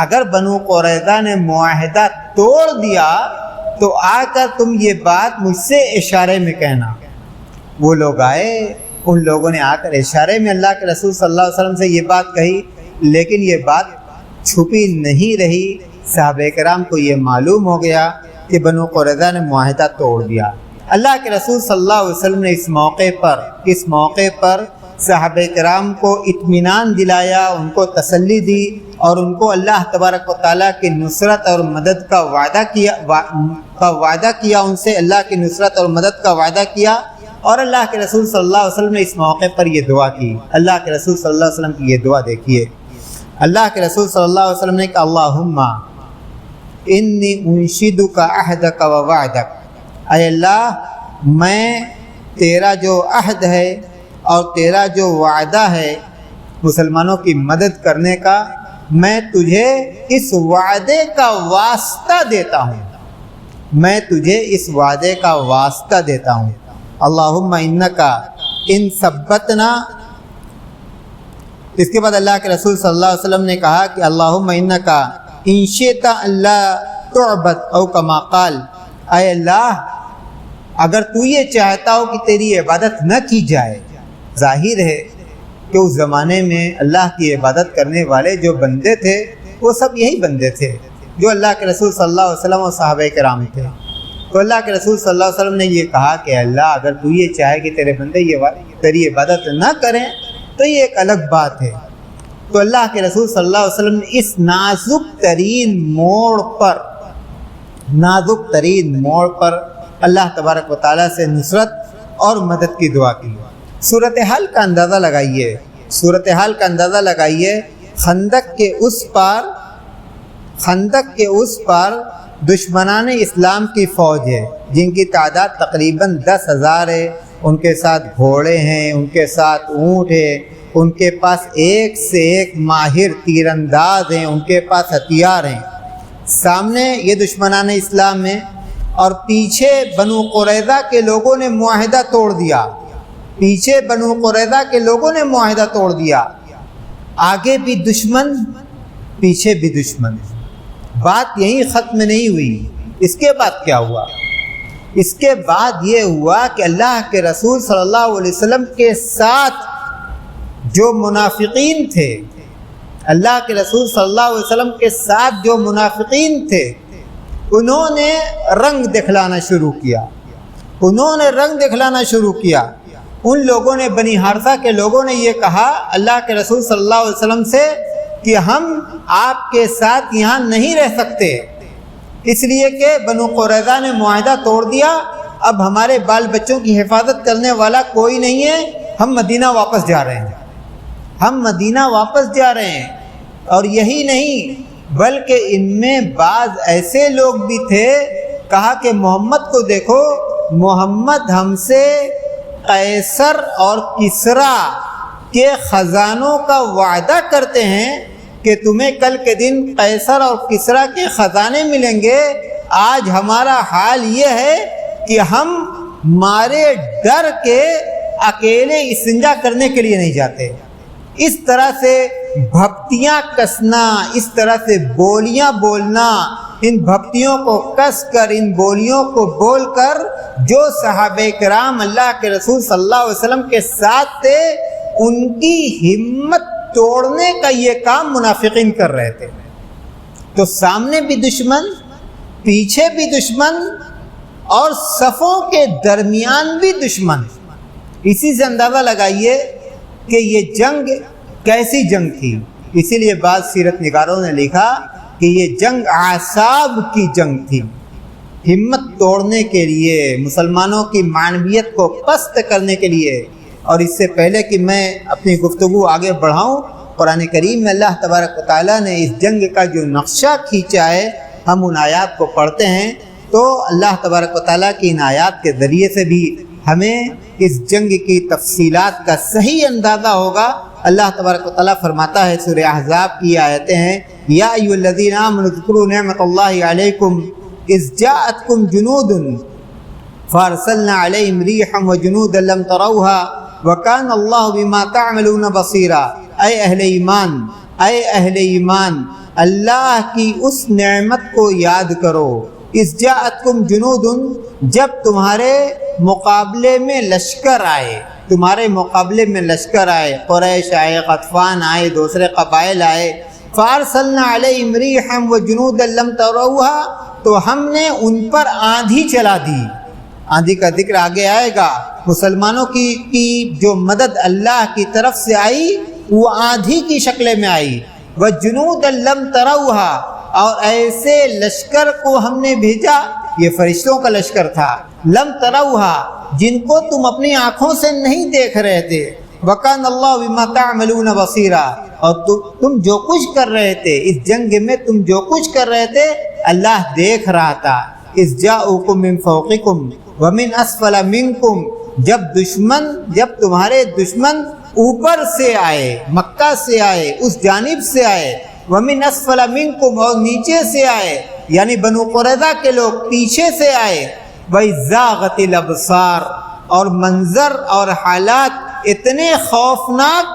اگر بنو قریظہ نے معاہدہ توڑ دیا تو آ کر تم یہ بات مجھ سے اشارے میں کہنا. وہ لوگ آئے، ان لوگوں نے آ کر اشارے میں اللہ کے رسول صلی اللہ علیہ وسلم سے یہ بات کہی، لیکن یہ بات چھپی نہیں رہی. صحابہ کرام کو یہ معلوم ہو گیا کہ بنو قریظہ نے معاہدہ توڑ دیا. اللہ کے رسول صلی اللہ علیہ وسلم نے اس موقع پر صحابہ کرام کو اطمینان دلایا، ان کو تسلی دی، اور ان کو اللہ تبارک و تعالیٰ کی نصرت اور مدد کا وعدہ کیا ان سے اللہ کی نصرت اور مدد کا وعدہ کیا. اور اللہ کے رسول صلی اللہ علیہ وسلم نے اس موقع پر یہ دعا کی. اللہ کے رسول صلی اللہ علیہ وسلم کی یہ دعا دیکھیے. اللہ کے رسول صلی اللہ علیہ وسلم نے کہا اللہم انی انشدک عہدک و وعدک، اے اللہ میں تیرا جو عہد ہے اور تیرا جو وعدہ ہے مسلمانوں کی مدد کرنے کا، میں تجھے اس وعدے کا واسطہ دیتا ہوں، میں تجھے اس وعدے کا واسطہ دیتا ہوں. اللہم انکا ان ثبتنا. اس کے بعد اللہ کے رسول صلی اللہ علیہ وسلم نے کہا کہ اللہم انکا ان شئت اللہ تعبد او کما قال، اے اللہ اگر تو یہ چاہتا ہو کہ تیری عبادت نہ کی جائے. ظاہر ہے کہ اس زمانے میں اللہ کی عبادت کرنے والے جو بندے تھے وہ سب یہی بندے تھے جو اللہ کے رسول صلی اللہ علیہ وسلم اور صحابہ کرام تھے. تو اللہ کے رسول صلی اللہ علیہ وسلم نے یہ کہا کہ اللہ اگر تو یہ چاہے کہ تیرے بندے تیری عبادت نہ کریں تو یہ ایک الگ بات ہے. تو اللہ کے رسول صلی اللہ علیہ وسلم نے اس نازک ترین موڑ پر اللہ تبارک و تعالیٰ سے نصرت اور مدد کی دعا کی. صورتحال کا اندازہ لگائیے، صورتحال کا اندازہ لگائیے۔ خندق کے اس پار دشمنان اسلام کی فوج ہے جن کی تعداد تقریباً 10,000 ہے، ان کے ساتھ گھوڑے ہیں، ان کے ساتھ اونٹ ہے، ان کے پاس ایک سے ایک ماہر تیر انداز ہیں، ان کے پاس ہتھیار ہیں۔ سامنے یہ دشمنان اسلام ہیں اور پیچھے بنو قریظہ کے لوگوں نے معاہدہ توڑ دیا، پیچھے بنو قریظہ کے لوگوں نے معاہدہ توڑ دیا، آگے بھی دشمن پیچھے بھی دشمن۔ بات یہیں ختم نہیں ہوئی، اس کے بعد کیا ہوا؟ اس کے بعد یہ ہوا کہ اللہ کے رسول صلی اللہ علیہ وسلم کے ساتھ جو منافقین تھے، اللہ کے رسول صلی اللہ علیہ وسلم کے ساتھ جو منافقین تھے، انہوں نے رنگ دکھلانا شروع کیا، انہوں نے رنگ دکھلانا شروع کیا۔ ان لوگوں نے، بنی حارثہ کے لوگوں نے یہ کہا اللہ کے رسول صلی اللہ علیہ وسلم سے کہ ہم آپ کے ساتھ یہاں نہیں رہ سکتے، اس لیے کہ بنو قریظہ نے معاہدہ توڑ دیا، اب ہمارے بال بچوں کی حفاظت کرنے والا کوئی نہیں ہے، ہم مدینہ واپس جا رہے ہیں، ہم مدینہ واپس جا رہے ہیں۔ اور یہی نہیں بلکہ ان میں بعض ایسے لوگ بھی تھے، کہا کہ محمد کو دیکھو، محمد ہم سے قیصر اور کسریٰ کے خزانوں کا وعدہ کرتے ہیں کہ تمہیں کل کے دن قیصر اور کسریٰ کے خزانے ملیں گے، آج ہمارا حال یہ ہے کہ ہم مارے ڈر کے اکیلے استنجا کرنے کے لیے نہیں جاتے۔ اس طرح سے بھپتیاں کسنا، اس طرح سے بولیاں بولنا، ان بھپتیوں کو کس کر، ان بولیوں کو بول کر جو صحابہ کرام اللہ کے رسول صلی اللہ علیہ وسلم کے ساتھ تھے، ان کی ہمت توڑنے کا یہ کام منافقین کر رہے تھے۔ تو سامنے بھی دشمن، پیچھے بھی دشمن، اور صفوں کے درمیان بھی دشمن۔ اسی سے اندازہ لگائیے کہ یہ جنگ کیسی جنگ تھی۔ اسی لیے بعض سیرت نگاروں نے لکھا کہ یہ جنگ اعصاب کی جنگ تھی، ہمت توڑنے کے لیے، مسلمانوں کی معنویت کو پست کرنے کے لیے۔ اور اس سے پہلے کہ میں اپنی گفتگو آگے بڑھاؤں، قرآن کریم میں اللہ تبارک و تعالیٰ نے اس جنگ کا جو نقشہ کھینچا ہے، ہم ان آیات کو پڑھتے ہیں تو اللہ تبارک و تعالیٰ کی ان آیات کے ذریعے سے بھی ہمیں اس جنگ کی تفصیلات کا صحیح اندازہ ہوگا۔ اللہ تبارک و تعالیٰ فرماتا ہے، سورہ احزاب کی آیتیں ہیں، یا ایھا الذین آمنوا اذکروا نعمت اللہ علیکم اذ جاءتکم جنود فارسلنا علیہم ریحا وجنودا لم تروها وکان اللہ بما تعملون بصیرا۔ اے اہل ایمان، اے اہل ایمان، اللہ کی اس نعمت کو یاد کرو، اذ جاءتکم جنود، جب تمہارے مقابلے میں لشکر آئے، تمہارے مقابلے میں لشکر آئے، قریش آئے، غطفان آئے، دوسرے قبائل آئے، فارسلنا علیہم ریحا وجنودا لم تروها، تو ہم نے ان پر آندھی چلا دی۔ آندھی کا ذکر آگے آئے گا۔ مسلمانوں کی جو مدد اللہ کی طرف سے آئی وہ آندھی کی شکل میں آئی۔ وجنودا لم تروها، اور ایسے لشکر کو ہم نے بھیجا، یہ فرشتوں کا لشکر تھا، لم تروها، جن کو تم اپنی آنکھوں سے نہیں دیکھ رہے تھے۔ وکان اللہ بما تعملون بصیرا، اور تم جو کچھ کر رہے تھے اس جنگ میں، تم جو کچھ کر رہے تھے اللہ دیکھ رہا تھا۔ اذ جاءوکم من فوقکم ومن اسفل منکم، جب تمہارے دشمن اوپر سے آئے، مکہ سے آئے، اس جانب سے آئے، ومن اسفل منکم، اور نیچے سے آئے، یعنی بنو قریظہ کے لوگ پیچھے سے آئے، وَإِذْ الابصار، اور منظر اور حالات اتنے خوفناک،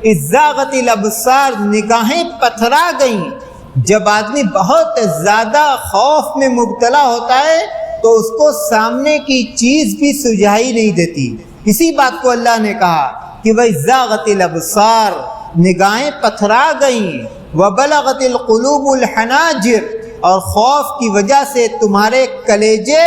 اِذْ الابصار، نگاہیں پتھرا گئیں۔ جب آدمی بہت زیادہ خوف میں مبتلا ہوتا ہے تو اس کو سامنے کی چیز بھی سجائی نہیں دیتی۔ اسی بات کو اللہ نے کہا کہ وَإِذْ الابصار، نگاہیں پتھرا گئیں، وَبَلَغَتِ الْقُلُوبُ الْحَنَاجِرَ، اور خوف کی وجہ سے تمہارے کلیجے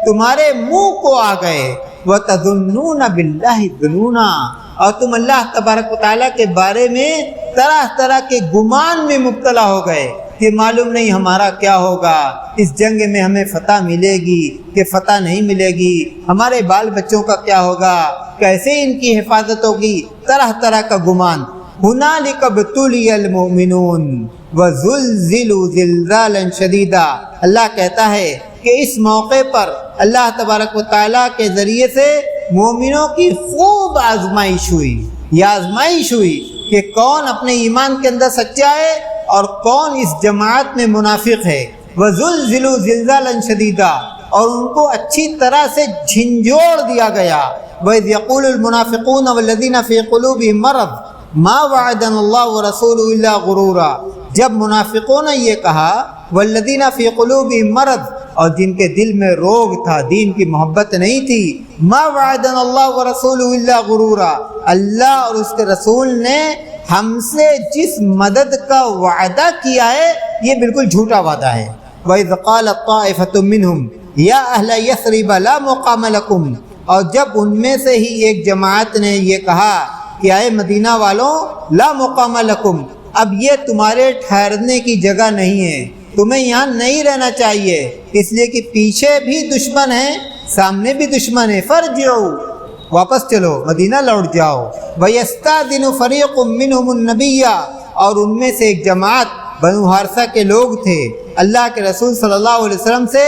تمہارے منہ کو آ گئے، وَتَظُنُّونَ بِاللَّهِ الظُّنُونَا، اور تم اللہ تبارک و تعالیٰ کے بارے میں طرح طرح کے گمان میں مبتلا ہو گئے۔ کہ معلوم نہیں ہمارا کیا ہوگا، اس جنگ میں ہمیں فتح ملے گی کہ فتح نہیں ملے گی، ہمارے بال بچوں کا کیا ہوگا، کیسے ان کی حفاظت ہوگی، طرح طرح کا گمان۔ ہنالک ابتلی المؤمنون وزلزلوا زلزالا شدیدا، اللہ کہتا ہے کہ اس موقع پر اللہ تبارک و تعالیٰ کے ذریعے سے مومنوں کی خوب آزمائش ہوئی۔ یہ آزمائش ہوئی کہ کون اپنے ایمان کے اندر سچا ہے اور کون اس جماعت میں منافق ہے۔ وزلزلوا زلزالا شدیدا، اور ان کو اچھی طرح سے جھنجھوڑ دیا گیا۔ وَإِذْ يَقُولُ الْمُنَافِقُونَ وَالَّذِينَ فِي قُلُوبِهِم مَّرَضٌ مَّا وَعَدَنَا اللَّهُ وَرَسُولُهُ إِلَّا غُرُورًا، جب منافقوں نے یہ کہا وَالَّذِينَ فِي قُلُوبِهِم مَّرَضٌ، اور جن کے دل میں روگ تھا، دین کی محبت نہیں تھی، مَّا وَعَدَنَا اللَّهُ وَرَسُولُهُ إِلَّا غُرُورًا، اللہ اور اس کے رسول نے ہم سے جس مدد کا وعدہ کیا ہے یہ بالکل جھوٹا وعدہ ہے۔ وَإِذْ قَالَتْ طَائِفَةٌ مِّنْهُمْ يَا أَهْلَ يَثْرِبَ لَا مُقَامَ لَكُمْ، اور جب ان میں سے ہی ایک جماعت نے یہ کہا کہ اے مدینہ والوں، لا مقام لکم، اب یہ تمہارے ٹھہرنے کی جگہ نہیں ہے، تمہیں یہاں نہیں رہنا چاہیے، اس لیے کہ پیچھے بھی دشمن ہیں، سامنے بھی دشمن ہے، فرجعوا، واپس چلو، مدینہ لوٹ جاؤ۔ وَيَسْتَأْذِنُ فَرِيقٌ مِّنْهُمُ النَّبِيَّ، اور ان میں سے ایک جماعت بنو حارثہ کے لوگ تھے، اللہ کے رسول صلی اللہ علیہ وسلم سے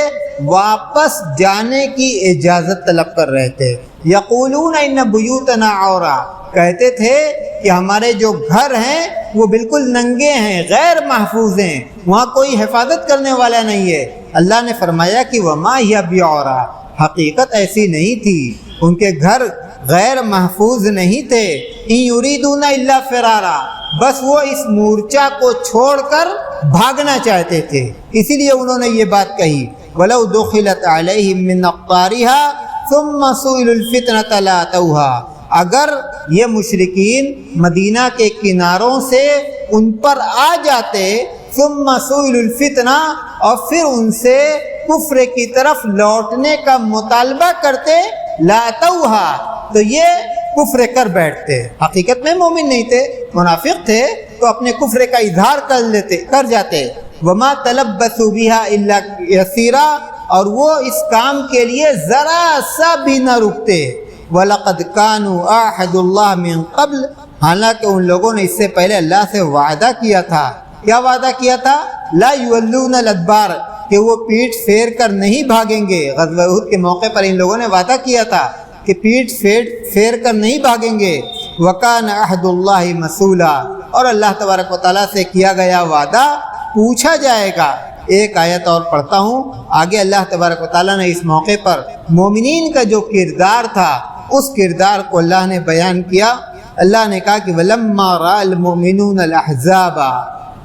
واپس جانے کی اجازت طلب کر رہے تھے۔ یقولون ان بیوتنا عورا، کہتے تھے کہ ہمارے جو گھر ہیں وہ بالکل ننگے ہیں، غیر محفوظ ہیں، وہاں کوئی حفاظت کرنے والا نہیں ہے۔ اللہ نے فرمایا کہ وما ہی بعورا، حقیقت ایسی نہیں تھی، ان کے گھر غیر محفوظ نہیں تھے۔ ان یریدون الا فرارا، بس وہ اس مورچہ کو چھوڑ کر بھاگنا چاہتے تھے، اسی لیے انہوں نے یہ بات کہی۔ وَلَوْ دُخِلَتْ عَلَيْهِمْ مِنْ أَقْطَارِهَا ثُمَّ سُئِلُوا الْفِتْنَةَ لَأَتَوْهَا، اگر یہ مشرکین مدینہ کے کناروں سے ان پر آ جاتے، ثُمَّ سُئِلُوا الْفِتْنَةَ، اور پھر ان سے کفر کی طرف لوٹنے کا مطالبہ کرتے، لَأَتَوْهَا، تو یہ کفر کر بیٹھتے۔ حقیقت میں مومن نہیں تھے، منافق تھے، تو اپنے کفر کا اظہار کر جاتے۔ وما تلبثوا بها الا یسیرا، اور وہ اس کام کے لیے ذرا سا بھی نہ رکتے۔ وَلَقَدْ كَانُوا عَاهَدُوا اللَّهَ مِن قَبْلُ، حالانکہ ان لوگوں نے اس سے پہلے اللہ سے وعدہ کیا تھا۔ کیا وعدہ کیا تھا؟ لا يولون الادبار، کہ وہ پیٹھ پھیر کر نہیں بھاگیں گے۔ غزوہ احد کے موقع پر ان لوگوں نے وعدہ کیا تھا کہ پیٹھ پھیر کر نہیں بھاگیں گے۔ وَكَانَ عَهْدُ اللَّهِ مَسْئُولًا، اور اللہ تبارک و تعالیٰ سے کیا گیا وعدہ پوچھا جائے گا۔ ایک آیت اور پڑھتا ہوں، آگے اللہ تبارک و تعالیٰ نے اس موقع پر مومنین کا جو کردار تھا اس کردار کو اللہ نے بیان کیا۔ اللہ نے کہا کہ وَلَمَّا رَأَى الْمُؤْمِنُونَ الْأَحْزَابَ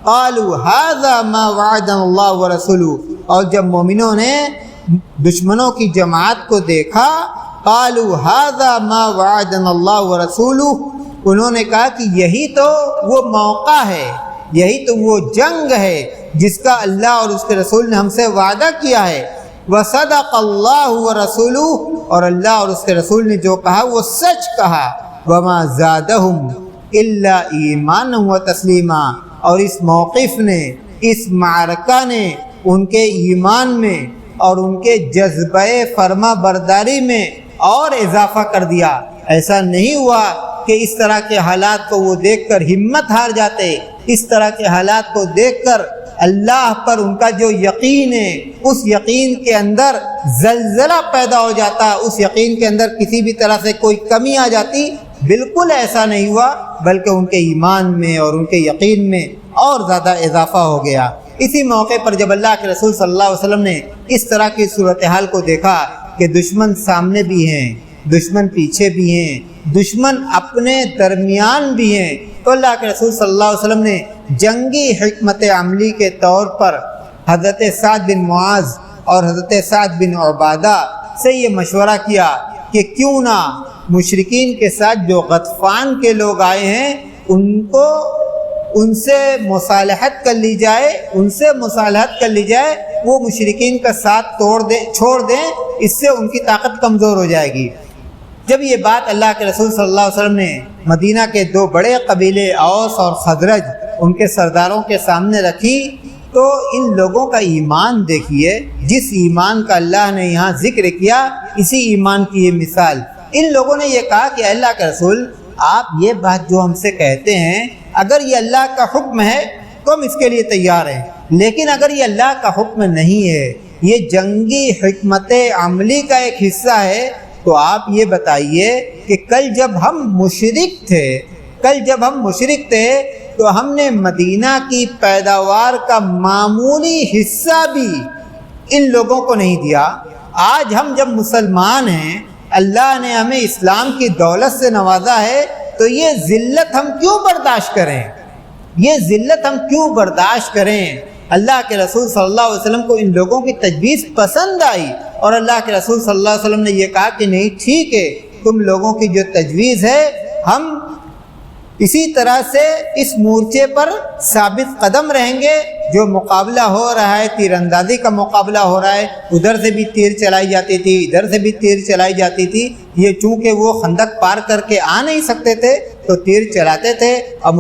قَالُوا هَذَا مَا وَعَدَنَا اللَّهُ وَرَسُولُهُ، اور جب مومنوں نے دشمنوں کی جماعت کو دیکھا، قَالُوا هَذَا مَا وَعَدَنَا اللَّهُ وَرَسُولُهُ، انہوں نے کہا کہ یہی تو وہ موقع ہے، یہی تو وہ جنگ ہے جس کا اللہ اور اس کے رسول نے ہم سے وعدہ کیا ہے۔ وَصَدَقَ اللَّهُ وَرَسُولُهُ، اور اللہ اور اس کے رسول نے جو کہا وہ سچ کہا۔ وَمَا زَادَهُمْ إِلَّا إِيمَانًا وَتَسْلِيمًا، اور اس موقف نے، اس معرکہ نے ان کے ایمان میں اور ان کے جذبہ فرما برداری میں اور اضافہ کر دیا۔ ایسا نہیں ہوا کہ اس طرح کے حالات کو وہ دیکھ کر ہمت ہار جاتے، اس طرح کے حالات کو دیکھ کر اللہ پر ان کا جو یقین ہے اس یقین کے اندر زلزلہ پیدا ہو جاتا، اس یقین کے اندر کسی بھی طرح سے کوئی کمی آ جاتی۔ بالکل ایسا نہیں ہوا، بلکہ ان کے ایمان میں اور ان کے یقین میں اور زیادہ اضافہ ہو گیا۔ اسی موقع پر جب اللہ کے رسول صلی اللہ علیہ وسلم نے اس طرح کی صورتحال کو دیکھا کہ دشمن سامنے بھی ہیں، دشمن پیچھے بھی ہیں، دشمن اپنے درمیان بھی ہیں، تو اللہ کے رسول صلی اللہ علیہ وسلم نے جنگی حکمت عملی کے طور پر حضرت سعد بن معاذ اور حضرت سعد بن عبادہ سے یہ مشورہ کیا کہ کیوں نہ مشرکین کے ساتھ جو غطفان کے لوگ آئے ہیں ان سے مصالحت کر لی جائے، وہ مشرکین کا ساتھ چھوڑ دیں، اس سے ان کی طاقت کمزور ہو جائے گی۔ جب یہ بات اللہ کے رسول صلی اللہ علیہ وسلم نے مدینہ کے دو بڑے قبیلے اوس اور خزرج ان کے سرداروں کے سامنے رکھی، تو ان لوگوں کا ایمان دیکھیے، جس ایمان کا اللہ نے یہاں ذکر کیا، اسی ایمان کی یہ مثال۔ ان لوگوں نے یہ کہا کہ اللہ کے رسول، آپ یہ بات جو ہم سے کہتے ہیں، اگر یہ اللہ کا حکم ہے تو ہم اس کے لیے تیار ہیں، لیکن اگر یہ اللہ کا حکم نہیں ہے، یہ جنگی حکمت عملی کا ایک حصہ ہے، تو آپ یہ بتائیے کہ کل جب ہم مشرک تھے تو ہم نے مدینہ کی پیداوار کا معمولی حصہ بھی ان لوگوں کو نہیں دیا۔ آج ہم جب مسلمان ہیں، اللہ نے ہمیں اسلام کی دولت سے نوازا ہے، تو یہ ذلت ہم کیوں برداشت کریں؟ اللہ کے رسول صلی اللہ علیہ وسلم کو ان لوگوں کی تجویز پسند آئی، اور اللہ کے رسول صلی اللہ علیہ وسلم نے یہ کہا کہ نہیں، ٹھیک ہے، تم لوگوں کی جو تجویز ہے، ہم اسی طرح سے اس مورچے پر ثابت قدم رہیں گے۔ جو مقابلہ ہو رہا ہے، تیر اندازی کا مقابلہ ہو رہا ہے، ادھر سے بھی تیر چلائی جاتی تھی، ادھر سے بھی تیر چلائی جاتی تھی۔ یہ چونکہ وہ خندق پار کر کے آ نہیں سکتے تھے تو تیر چلاتے تھے، اور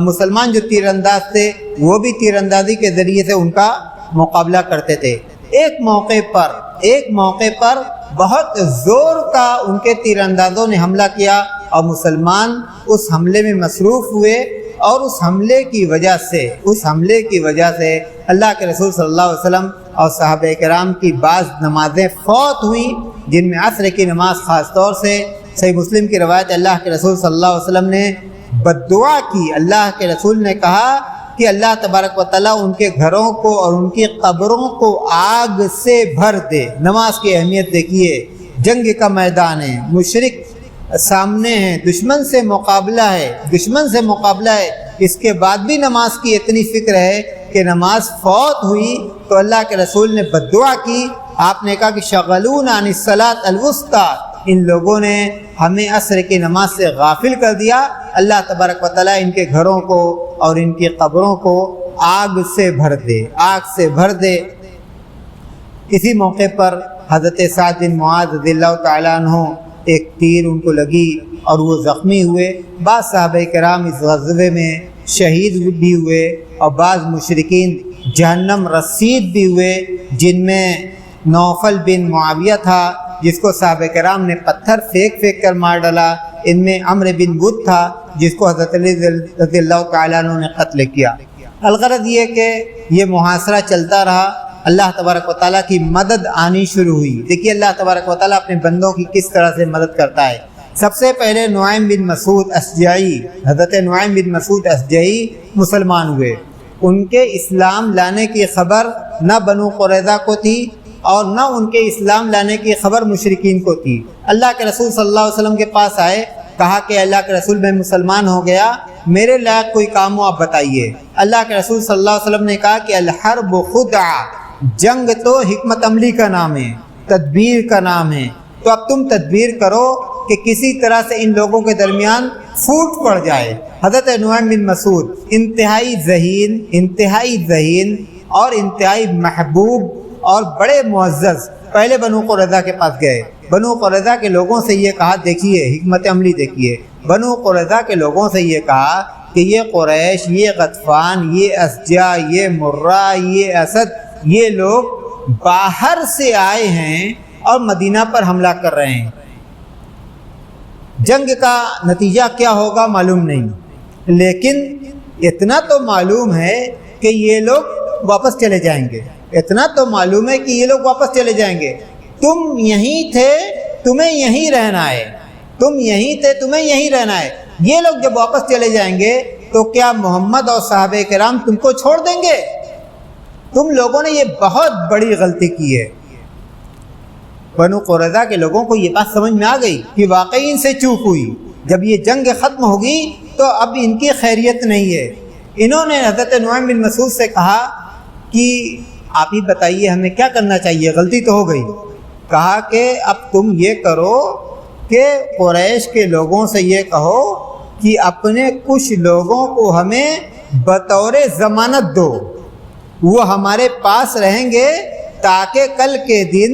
مسلمان جو تیر انداز تھے وہ بھی تیر اندازی کے ذریعے سے ان کا مقابلہ کرتے تھے۔ ایک موقع پر بہت زور کا ان کے تیر اندازوں نے حملہ کیا، اور مسلمان اس حملے میں مصروف ہوئے، اور اس حملے کی وجہ سے اللہ کے رسول صلی اللہ علیہ وسلم اور صحابہ کرام کی بعض نمازیں فوت ہوئیں، جن میں عصر کی نماز خاص طور سے۔ صحیح مسلم کی روایت، اللہ کے رسول صلی اللہ علیہ وسلم نے بد دعا کی۔ اللہ کے رسول نے کہا کہ اللہ تبارک و تعالیٰ ان کے گھروں کو اور ان کی قبروں کو آگ سے بھر دے۔ نماز کی اہمیت دیکھیے، جنگ کا میدان ہے، مشرک سامنے ہیں، دشمن سے مقابلہ ہے، اس کے بعد بھی نماز کی اتنی فکر ہے کہ نماز فوت ہوئی تو اللہ کے رسول نے بد دعا کی۔ آپ نے کہا کہ شغلونا عن الصلاۃ الوسطی، ان لوگوں نے ہمیں عصر کی نماز سے غافل کر دیا۔ اللہ تبارک و تعالیٰ ان کے گھروں کو اور ان کی قبروں کو آگ سے بھر دے۔ اسی موقع پر حضرت سعد بن معاذ رضی اللہ تعالیٰ عنہ، ایک تیر ان کو لگی اور وہ زخمی ہوئے۔ بعض صحابہ کرام اس غزوے میں شہید بھی ہوئے، اور بعض مشرکین جہنم رسید بھی ہوئے، جن میں نوفل بن معاویہ تھا، جس کو صحابہ کرام نے پتھر پھینک کر مار ڈالا۔ ان میں عمرو بن بدھ تھا، جس کو حضرت علی رضی اللہ تعالیٰ عنہ نے قتل کیا۔ الغرض یہ کہ یہ محاصرہ چلتا رہا، اللہ تبارک و تعالیٰ کی مدد آنی شروع ہوئی۔ دیکھیے اللہ تبارک و تعالیٰ اپنے بندوں کی کس طرح سے مدد کرتا ہے۔ سب سے پہلے نعیم بن مسعود اشجعی، حضرت نعیم بن مسعود اشجعی مسلمان ہوئے۔ ان کے اسلام لانے کی خبر نہ بنو قریظہ کو تھی، اور نہ ان کے اسلام لانے کی خبر مشرکین کو تھی۔ اللہ کے رسول صلی اللہ علیہ وسلم کے پاس آئے، کہا کہ اللہ کے رسول، میں مسلمان ہو گیا، میرے لائق کوئی کام ہو آپ بتائیے۔ اللہ کے رسول صلی اللہ علیہ وسلم نے کہا کہ الحرب خدعہ، جنگ تو حکمت عملی کا نام ہے، تدبیر کا نام ہے، تو اب تم تدبیر کرو کہ کسی طرح سے ان لوگوں کے درمیان پھوٹ پڑ جائے۔ حضرت نعیم بن مسعود انتہائی ذہین اور انتہائی محبوب اور بڑے معزز، پہلے بنو قریظہ کے پاس گئے۔ بنو قریظہ کے لوگوں سے یہ کہا، دیکھیے حکمت عملی دیکھیے، بنو قریظہ کے لوگوں سے یہ کہا کہ یہ قریش، یہ غطفان، یہ اشجع، یہ مرہ، یہ اسد، یہ لوگ باہر سے آئے ہیں اور مدینہ پر حملہ کر رہے ہیں۔ جنگ کا نتیجہ کیا ہوگا معلوم نہیں، لیکن اتنا تو معلوم ہے کہ یہ لوگ واپس چلے جائیں گے، تم یہیں تھے، تمہیں یہیں رہنا ہے۔ یہ لوگ جب واپس چلے جائیں گے تو کیا محمد اور صحابہ کرام تم کو چھوڑ دیں گے؟ تم لوگوں نے یہ بہت بڑی غلطی کی ہے۔ بنو قریظہ کے لوگوں کو یہ بات سمجھ میں آ گئی کہ واقعی ان سے چوک ہوئی، جب یہ جنگ ختم ہوگی تو اب ان کی خیریت نہیں ہے۔ انہوں نے حضرت نعیم بن مسعود سے کہا کہ آپ ہی بتائیے ہمیں کیا کرنا چاہیے، غلطی تو ہو گئی۔ کہا کہ اب تم یہ کرو کہ قریش کے لوگوں سے یہ کہو کہ اپنے کچھ لوگوں کو ہمیں بطور ضمانت دو، وہ ہمارے پاس رہیں گے تاکہ کل کے دن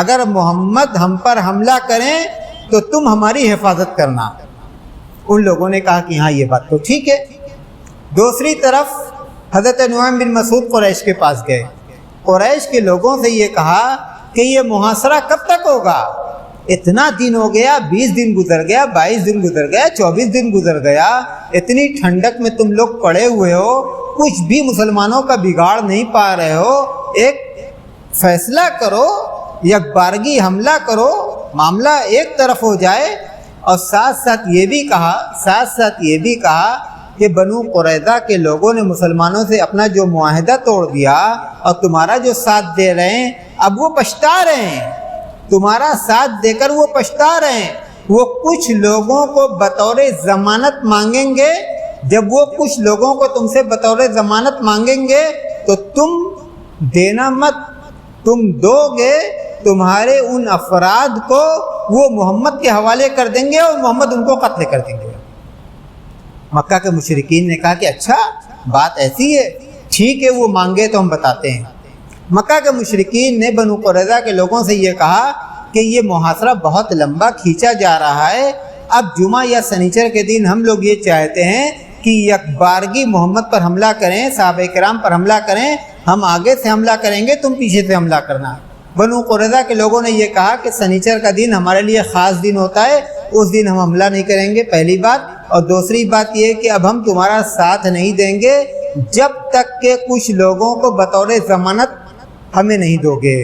اگر محمد ہم پر حملہ کریں تو تم ہماری حفاظت کرنا۔ ان لوگوں نے کہا کہ ہاں یہ بات تو ٹھیک ہے۔ دوسری طرف حضرت نعیم بن مسعود قریش کے پاس گئے، قریش کے لوگوں سے یہ کہا کہ یہ محاصرہ کب تک ہوگا؟ اتنا دن ہو گیا، 20 دن گزر گیا، 22 دن گزر گیا، 24 دن گزر گیا، اتنی ٹھنڈک میں تم لوگ پڑے ہوئے ہو، کچھ بھی مسلمانوں کا بگاڑ نہیں پا رہے ہو، ایک فیصلہ کرو، یکبارگی حملہ کرو، معاملہ ایک طرف ہو جائے۔ اور ساتھ ساتھ یہ بھی کہا کہ بنو قریظہ کے لوگوں نے مسلمانوں سے اپنا جو معاہدہ توڑ دیا اور تمہارا جو ساتھ دے رہے ہیں، اب وہ پچھتا رہے ہیں، تمہارا ساتھ دے کر وہ پچھتا رہے ہیں۔ وہ کچھ لوگوں کو بطور ضمانت مانگیں گے، جب وہ کچھ لوگوں کو تم سے بطور ضمانت مانگیں گے تو تم دینا مت، تم دو گے، تمہارے ان افراد کو وہ محمد کے حوالے کر دیں گے اور محمد ان کو قتل کر دیں گے۔ مکہ کے مشرکین نے کہا کہ اچھا بات ایسی ہے، ٹھیک ہے وہ مانگے تو ہم بتاتے ہیں۔ مکہ کے مشرکین نے بنو قریظہ کے لوگوں سے یہ کہا کہ یہ محاصرہ بہت لمبا کھینچا جا رہا ہے، اب جمعہ یا سنیچر کے دن ہم لوگ یہ چاہتے ہیں کہ یکبارگی محمد پر حملہ کریں، صحابہ کرام پر حملہ کریں، ہم آگے سے حملہ کریں گے، تم پیچھے سے حملہ کرنا۔ بنو قریظہ کے لوگوں نے یہ کہا کہ سنیچر کا دن ہمارے لیے خاص دن ہوتا ہے، اس دن ہم حملہ نہیں کریں گے، پہلی بات۔ اور دوسری بات یہ کہ اب ہم تمہارا ساتھ نہیں دیں گے جب تک کہ کچھ لوگوں کو بطور ضمانت ہمیں نہیں دو گے۔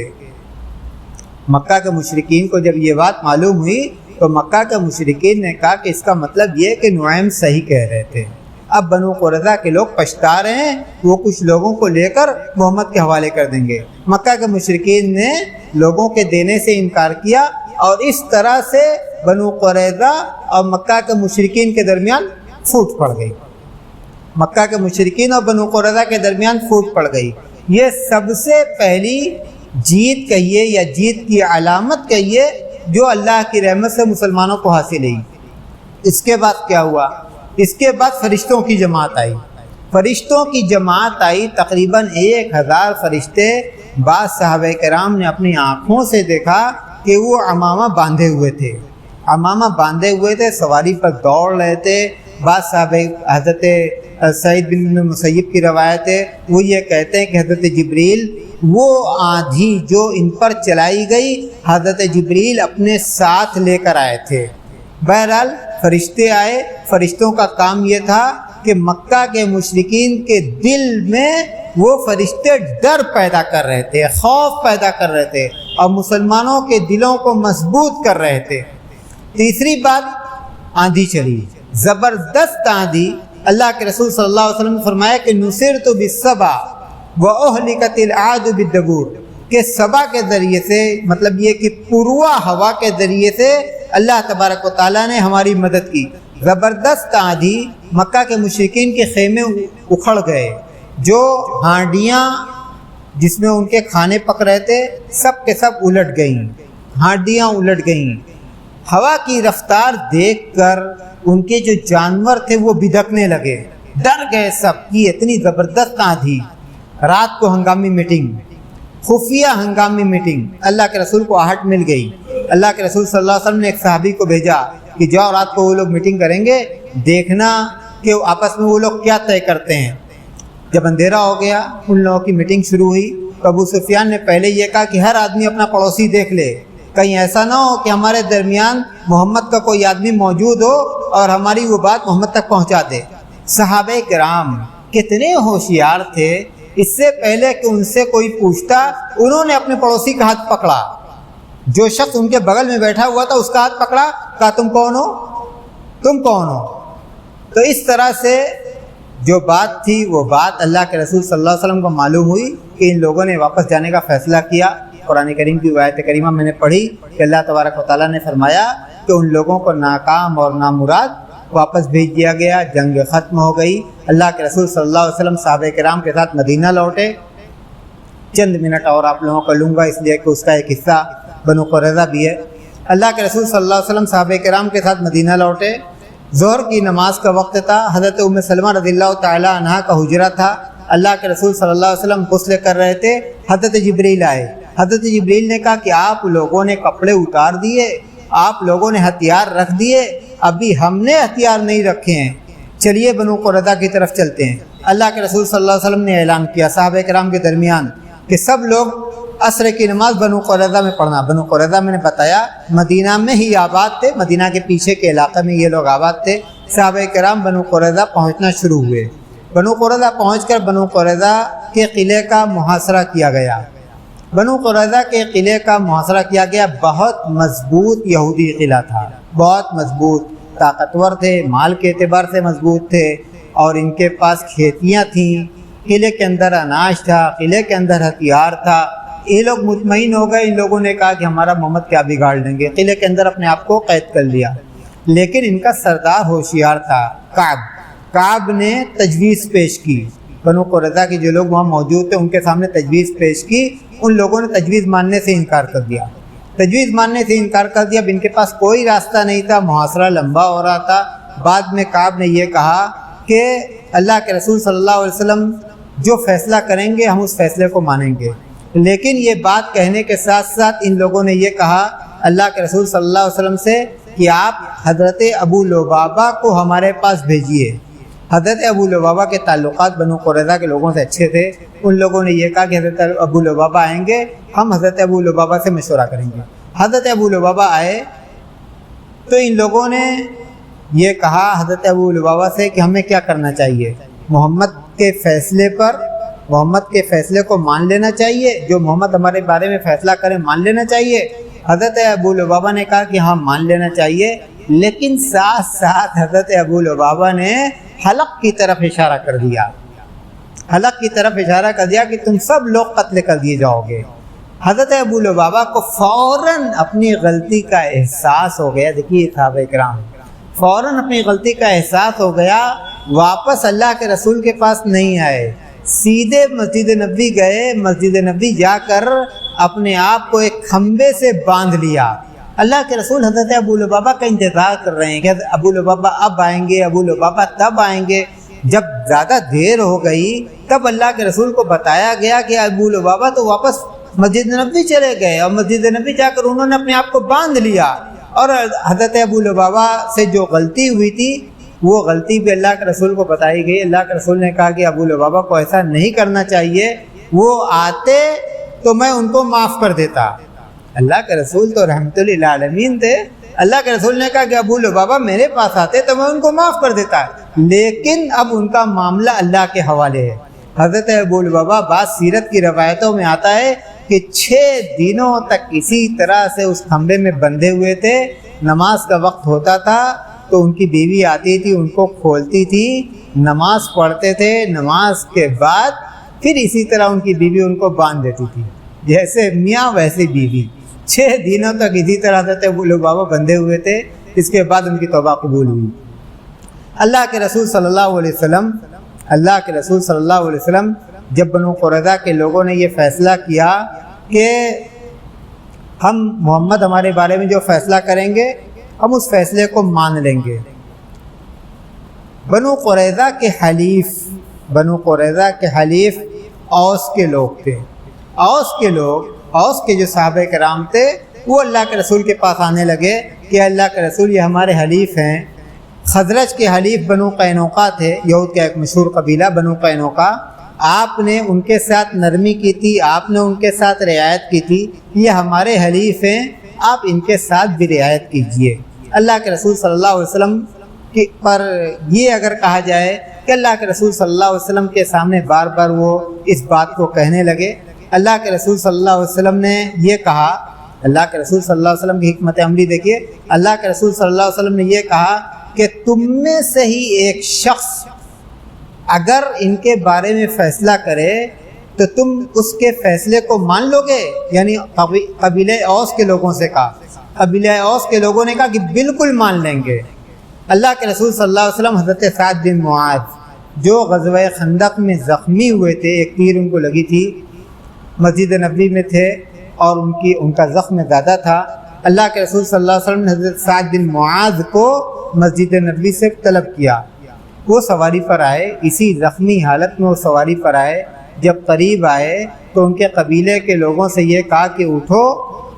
مکہ کے مشرکین کو جب یہ بات معلوم ہوئی تو مکہ کے مشرکین نے کہا کہ اس کا مطلب یہ کہ نعیم صحیح کہہ رہے تھے، اب بنو قریظہ کے لوگ پچھتا رہے ہیں، وہ کچھ لوگوں کو لے کر محمد کے حوالے کر دیں گے۔ مکہ کے مشرکین نے لوگوں کے دینے سے انکار کیا اور اس طرح سے بنو قریظہ اور مکہ کے مشرکین کے درمیان پھوٹ پڑ گئی، مکہ کے مشرکین اور بنو قریظہ کے درمیان پھوٹ پڑ گئی۔ یہ سب سے پہلی جیت کہیے یا جیت کی علامت کہیے جو اللہ کی رحمت سے مسلمانوں کو حاصل ہوئی۔ اس کے بعد کیا ہوا؟ اس کے بعد فرشتوں کی جماعت آئی، فرشتوں کی جماعت آئی، تقریباً 1000 فرشتے۔ بعض صحابہ کرام نے اپنی آنکھوں سے دیکھا کہ وہ عمامہ باندھے ہوئے تھے، سواری پر دوڑ رہے تھے۔ بعض صحابہ، حضرت سعید بن مسیب کی روایت ہے، وہ یہ کہتے ہیں کہ حضرت جبریل، وہ آندھی جو ان پر چلائی گئی، حضرت جبریل اپنے ساتھ لے کر آئے تھے۔ بہرحال فرشتے آئے، فرشتوں کا کام یہ تھا کہ مکہ کے مشرکین کے دل میں وہ فرشتے ڈر پیدا کر رہے تھے، خوف پیدا کر رہے تھے اور مسلمانوں کے دلوں کو مضبوط کر رہے تھے۔ تیسری بات، آندھی چلی، زبردست آندھی۔ اللہ کے رسول صلی اللہ علیہ وسلم نے فرمایا کہ نصرت بالصبا واہلکت العاد بالدبور، کہ صبا کے ذریعے سے، مطلب یہ کہ پوروا ہوا کے ذریعے سے اللہ تبارک و تعالیٰ نے ہماری مدد کی۔ زبردست آندھی، مکہ کے مشرکین کے خیمے اکھڑ گئے، جو ہانڈیاں جس میں ان کے کھانے پک رہے تھے سب کے سب الٹ گئیں، ہانڈیاں الٹ گئیں۔ ہوا کی رفتار دیکھ کر ان کے جو جانور تھے وہ بدکنے لگے، ڈر گئے سب کہ اتنی زبردست آندھی۔ رات کو ہنگامی میٹنگ، خفیہ ہنگامی میٹنگ، اللہ کے رسول کو آہٹ مل گئی۔ اللہ کے رسول صلی اللہ علیہ وسلم نے ایک صحابی کو بھیجا کہ جاؤ رات کو وہ لوگ میٹنگ کریں گے، دیکھنا کہ آپس میں وہ لوگ کیا طے کرتے ہیں۔ جب اندھیرا ہو گیا ان لوگوں کی میٹنگ شروع ہوئی تو ابو سفیان نے پہلے یہ کہا کہ ہر آدمی اپنا پڑوسی دیکھ لے، کہیں ایسا نہ ہو کہ ہمارے درمیان محمد کا کوئی آدمی موجود ہو اور ہماری وہ بات محمد تک پہنچا دے۔ صحابہ کرام کتنے ہوشیار تھے، اس سے پہلے کہ ان سے کوئی پوچھتا انہوں نے اپنے پڑوسی کا ہاتھ پکڑا، جو شخص ان کے بغل میں بیٹھا ہوا تھا اس کا ہاتھ پکڑا، کہا تم کون ہو؟ تو اس طرح سے جو بات تھی وہ بات اللہ کے رسول صلی اللہ علیہ وسلم کو معلوم ہوئی کہ ان لوگوں نے واپس جانے کا فیصلہ کیا۔ قرآن کریم کی آیت کریمہ میں نے پڑھی کہ اللہ تبارک و تعالیٰ نے فرمایا کہ ان لوگوں کو ناکام اور نامراد واپس بھیج دیا گیا، جنگ ختم ہو گئی۔ اللہ کے رسول صلی اللہ علیہ وسلم صحابہ کرام کے ساتھ مدینہ لوٹے۔ چند منٹ اور آپ لوگوں کو لوں گا اس لیے کہ اس کا ایک حصہ بنو قریظہ بھی ہے۔ اللہ کے رسول صلی اللہ علیہ وسلم صحابہ کرام کے ساتھ مدینہ لوٹے۔ ظہر کی نماز کا وقت تھا، حضرت ام سلمہ رضی اللہ تعالیٰ عنہا کا حجرہ تھا۔ اللہ کے رسول صلی اللہ علیہ وسلم غسل کر رہے تھے، حضرت جبریل آئے۔ حضرت جبریل نے کہا کہ آپ لوگوں نے کپڑے اتار دیے، آپ لوگوں نے ہتھیار رکھ دیے، ابھی ہم نے ہتھیار نہیں رکھے ہیں، چلیے بنو قریظہ کی طرف چلتے ہیں۔ اللہ کے رسول صلی اللہ علیہ وسلم نے اعلان کیا صحابہ کرام کے درمیان کہ سب لوگ عصر کی نماز بنو قریظہ میں پڑھنا۔ بنو قریظہ میں نے بتایا مدینہ میں ہی آباد تھے، مدینہ کے پیچھے کے علاقے میں یہ لوگ آباد تھے۔ صحابہ کرام بنو قریظہ پہنچنا شروع ہوئے۔ بنو قریظہ پہنچ کر بنو قریظہ کے قلعے کا محاصرہ کیا گیا۔ بنو قریظہ کے قلعے کا محاصرہ کیا گیا۔ بہت مضبوط یہودی قلعہ تھا، بہت مضبوط، طاقتور تھے، مال کے اعتبار سے مضبوط تھے، اور ان کے پاس کھیتیاں تھیں، قلعے کے اندر اناج تھا، قلعے کے اندر ہتھیار تھا۔ یہ لوگ مطمئن ہو گئے، ان لوگوں نے کہا کہ ہمارا محمد کیا بگاڑ لیں گے، قلعے کے اندر اپنے آپ کو قید کر لیا۔ لیکن ان کا سردار ہوشیار تھا، کعب نے تجویز پیش کی۔ بنو قریظہ کے جو لوگ وہاں موجود تھے ان کے سامنے تجویز پیش کی، ان لوگوں نے تجویز ماننے سے انکار کر دیا۔ تجویز ماننے سے انکار کر دیا، اب ان کے پاس کوئی راستہ نہیں تھا، محاصرہ لمبا ہو رہا تھا۔ بعد میں کعب نے یہ کہا کہ اللہ کے رسول صلی اللہ علیہ وسلم جو فیصلہ کریں گے ہم اس فیصلے کو مانیں گے۔ لیکن یہ بات کہنے کے ساتھ ساتھ ان لوگوں نے یہ کہا اللہ کے رسول صلی اللہ علیہ وسلم سے کہ آپ حضرت ابو لبابہ کو ہمارے پاس بھیجیے۔ حضرت ابو لبابہ کے تعلقات بنو قریظہ کے لوگوں سے اچھے تھے، ان لوگوں نے یہ کہا کہ حضرت ابو لبابہ آئیں گے، ہم حضرت ابو لبابہ سے مشورہ کریں گے۔ حضرت ابو لبابہ آئے تو ان لوگوں نے یہ کہا حضرت ابو لبابہ سے کہ ہمیں کیا کرنا چاہیے، محمد کے فیصلے کو مان لینا چاہیے، جو محمد ہمارے بارے میں فیصلہ کرے مان لینا چاہیے۔ حضرت ابو لبابہ نے کہا کہ ہاں مان لینا چاہیے، لیکن ساتھ ساتھ حضرت ابو لبابہ نے حلق کی طرف اشارہ کر دیا، حلق کی طرف اشارہ کر دیا کہ تم سب لوگ قتل کر دیے جاؤ گے۔ حضرت ابو لبابہ کو فوراً اپنی غلطی کا احساس ہو گیا۔ دیکھیے صحابہ کرام، فوراً اپنی غلطی کا احساس ہو گیا، واپس اللہ کے رسول کے پاس نہیں آئے، سیدھے مسجد نبوی گئے، مسجد نبوی جا کر اپنے آپ کو ایک کھمبے سے باندھ لیا۔ اللہ کے رسول حضرت ابو لبابہ کا انتظار کر رہے ہیں کہ ابو لبابہ اب آئیں گے، ابو لبابہ تب آئیں گے۔ جب زیادہ دیر ہو گئی تب اللہ کے رسول کو بتایا گیا کہ ابو لبابہ تو واپس مسجد نبوی چلے گئے، اور مسجد نبوی جا کر انہوں نے اپنے آپ کو باندھ لیا، اور حضرت ابو لبابہ سے جو غلطی ہوئی تھی وہ غلطی بھی اللہ کے رسول کو بتائی گئی۔ اللہ کے رسول نے کہا کہ ابو لبابہ کو ایسا نہیں کرنا چاہیے، وہ آتے تو میں ان کو معاف کر دیتا۔ اللہ کے رسول تو رحمت للعالمین تھے، اللہ کے رسول نے کہا کہ ابو لبابہ میرے پاس آتے تو میں ان کو معاف کر دیتا، لیکن اب ان کا معاملہ اللہ کے حوالے ہے۔ حضرت ابو لبابہ بعض سیرت کی روایتوں میں آتا ہے کہ 6 دنوں تک اسی طرح سے اس کھمبے میں بندھے ہوئے تھے۔ نماز کا وقت ہوتا تھا تو ان کی بیوی آتی تھی، ان کو کھولتی تھی، نماز پڑھتے تھے، نماز کے بعد پھر اسی طرح ان کی بیوی ان کو باندھ دیتی تھی، جیسے میاں ویسے بیوی۔ 6 دنوں تک اسی طرح حضرت ابو لبابہ بندھے ہوئے تھے، اس کے بعد ان کی توبہ قبول ہوئی۔ اللہ کے رسول صلی اللہ علیہ وسلم جب بنو قریظہ کے لوگوں نے یہ فیصلہ کیا کہ ہم محمد ہمارے بارے میں جو فیصلہ کریں گے ہم اس فیصلے کو مان لیں گے۔ بنو قریظہ کے حلیف اوس کے لوگ تھے۔ اوس کے جو صحابہ کرام تھے وہ اللہ کے رسول کے پاس آنے لگے کہ اللہ کے رسول یہ ہمارے حلیف ہیں۔ خزرج کے حلیف بنو قینوقا تھے، یہود کا ایک مشہور قبیلہ بنو قینوقا۔ آپ نے ان کے ساتھ نرمی کی تھی، آپ نے ان کے ساتھ رعایت کی تھی، یہ ہمارے حلیف ہیں، آپ ان کے ساتھ بھی رعایت کیجیے۔ اللہ کے رسول صلی اللہ علیہ وسلم پر یہ اگر کہا جائے کہ اللہ کے رسول صلی اللہ علیہ وسلم کے سامنے بار بار وہ اس بات کو کہنے لگے، اللہ کے رسول صلی اللہ علیہ وسلم نے یہ کہا، اللہ کے رسول صلی اللہ علیہ وسلم کی حکمت عملی دیکھیے، اللہ کے رسول صلی اللہ علیہ وسلم نے یہ کہا کہ تم میں سے ہی ایک شخص اگر ان کے بارے میں فیصلہ کرے تو تم اس کے فیصلے کو مان لو گے؟ یعنی قبیلہ اوس کے لوگوں سے کہا، قبیلہ اوس کے لوگوں نے کہا کہ بالکل مان لیں گے۔ اللہ کے رسول صلی اللہ علیہ وسلم حضرت سعد بن معاذ جو غزوہ خندق میں زخمی ہوئے تھے، ایک تیر ان کو لگی تھی، مسجد نبوی میں تھے اور ان کا زخم زیادہ تھا، اللہ کے رسول صلی اللہ علیہ وسلم نے حضرت سعد بن معاذ کو مسجد نبوی سے طلب کیا۔ وہ سواری پر آئے، اسی زخمی حالت میں وہ سواری پر آئے۔ جب قریب آئے تو ان کے قبیلے کے لوگوں سے یہ کہا کہ اٹھو،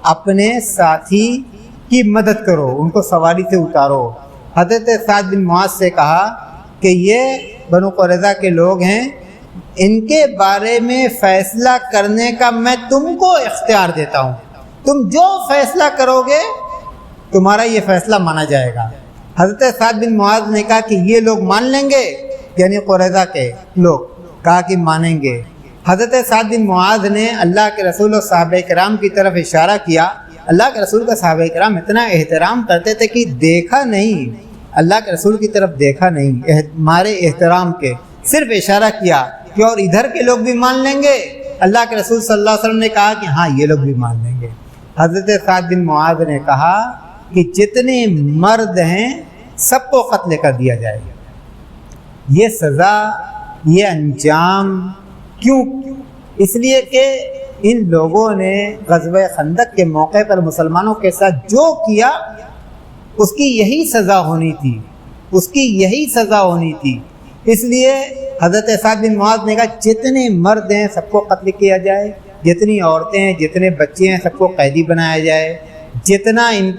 اپنے ساتھی کی مدد کرو، ان کو سواری سے اتارو۔ حضرت سعد بن معاذ سے کہا کہ یہ بنو قریظہ کے لوگ ہیں، ان کے بارے میں فیصلہ کرنے کا میں تم کو اختیار دیتا ہوں، تم جو فیصلہ کرو گے تمہارا یہ فیصلہ مانا جائے گا۔ حضرت سعد بن معاذ نے کہا کہ یہ لوگ مان لیں گے، یعنی قریظہ کے لوگ کہا کہ مانیں گے۔ حضرت سعد بن معاذ نے اللہ کے رسول و صحابہ کرام کی طرف اشارہ کیا۔ اللہ کے رسول کا صحابہ کرام اتنا احترام کرتے تھے کہ دیکھا نہیں، اللہ کے رسول کی طرف دیکھا نہیں، ہمارے احترام کے صرف اشارہ کیا کہ اور ادھر کے لوگ بھی مان لیں گے۔ اللہ کے رسول صلی اللہ علیہ وسلم نے کہا کہ ہاں یہ لوگ بھی مان لیں گے۔ حضرت سعد بن معاذ نے کہا کہ جتنے مرد ہیں سب کو قتل کر دیا جائے گا۔ یہ سزا، یہ انجام کیوں؟ اس لیے کہ ان لوگوں نے غزوہ خندق کے موقع پر مسلمانوں کے ساتھ جو کیا اس کی یہی سزا ہونی تھی، اس کی یہی سزا ہونی تھی۔ اس لیے حضرت سعد بن معاذ نے کہا جتنے مرد ہیں سب کو قتل کیا جائے، جتنی عورتیں ہیں، جتنے بچے ہیں سب کو قیدی بنایا جائے، جتنا ان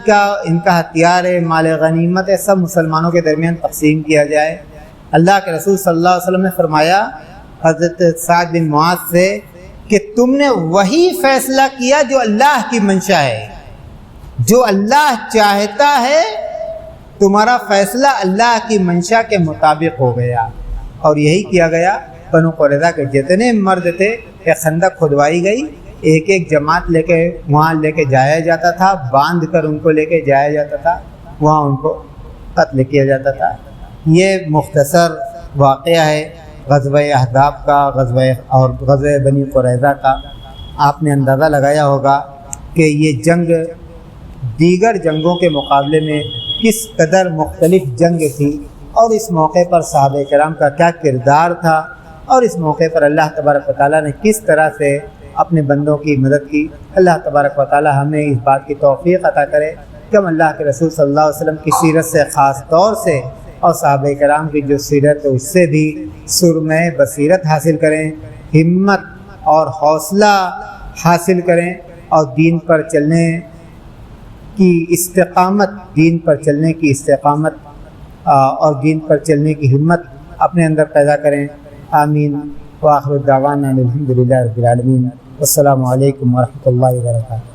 کا ہتھیار ہے، مال غنیمت ہے، سب مسلمانوں کے درمیان تقسیم کیا جائے۔ اللہ کے رسول صلی اللہ علیہ وسلم نے فرمایا حضرت سعد بن معاذ سے کہ تم نے وہی فیصلہ کیا جو اللہ کی منشا ہے، جو اللہ چاہتا ہے تمہارا فیصلہ اللہ کی منشا کے مطابق ہو گیا، اور یہی کیا گیا۔ بنو قریظہ کے جتنے مرد تھے ایک خندق کھدوائی گئی، ایک ایک جماعت لے کے وہاں لے کے جایا جاتا تھا، باندھ کر ان کو لے کے جایا جاتا تھا، وہاں ان کو قتل کیا جاتا تھا۔ یہ مختصر واقعہ ہے غزوہ احزاب کا، غزوہ بنی قریظہ کا۔ آپ نے اندازہ لگایا ہوگا کہ یہ جنگ دیگر جنگوں کے مقابلے میں کس قدر مختلف جنگ تھی، اور اس موقع پر صحابہ کرام کا کیا کردار تھا، اور اس موقع پر اللہ تبارک و تعالیٰ نے کس طرح سے اپنے بندوں کی مدد کی۔ اللہ تبارک و تعالیٰ ہمیں اس بات کی توفیق عطا کرے کہ ہم اللہ کے رسول صلی اللہ علیہ وسلم کی سیرت سے خاص طور سے، اور صحابہ کرام کی جو سیرت ہے اس سے بھی سرمہ بصیرت حاصل کریں، ہمت اور حوصلہ حاصل کریں، اور دین پر چلنے کی استقامت، دین پر چلنے کی استقامت اور دین پر چلنے کی ہمت اپنے اندر پیدا کریں۔ آمین۔ وآخر دعوانا الحمدللہ رب العالمین۔ السلام علیکم ورحمۃ اللہ وبرکاتہ۔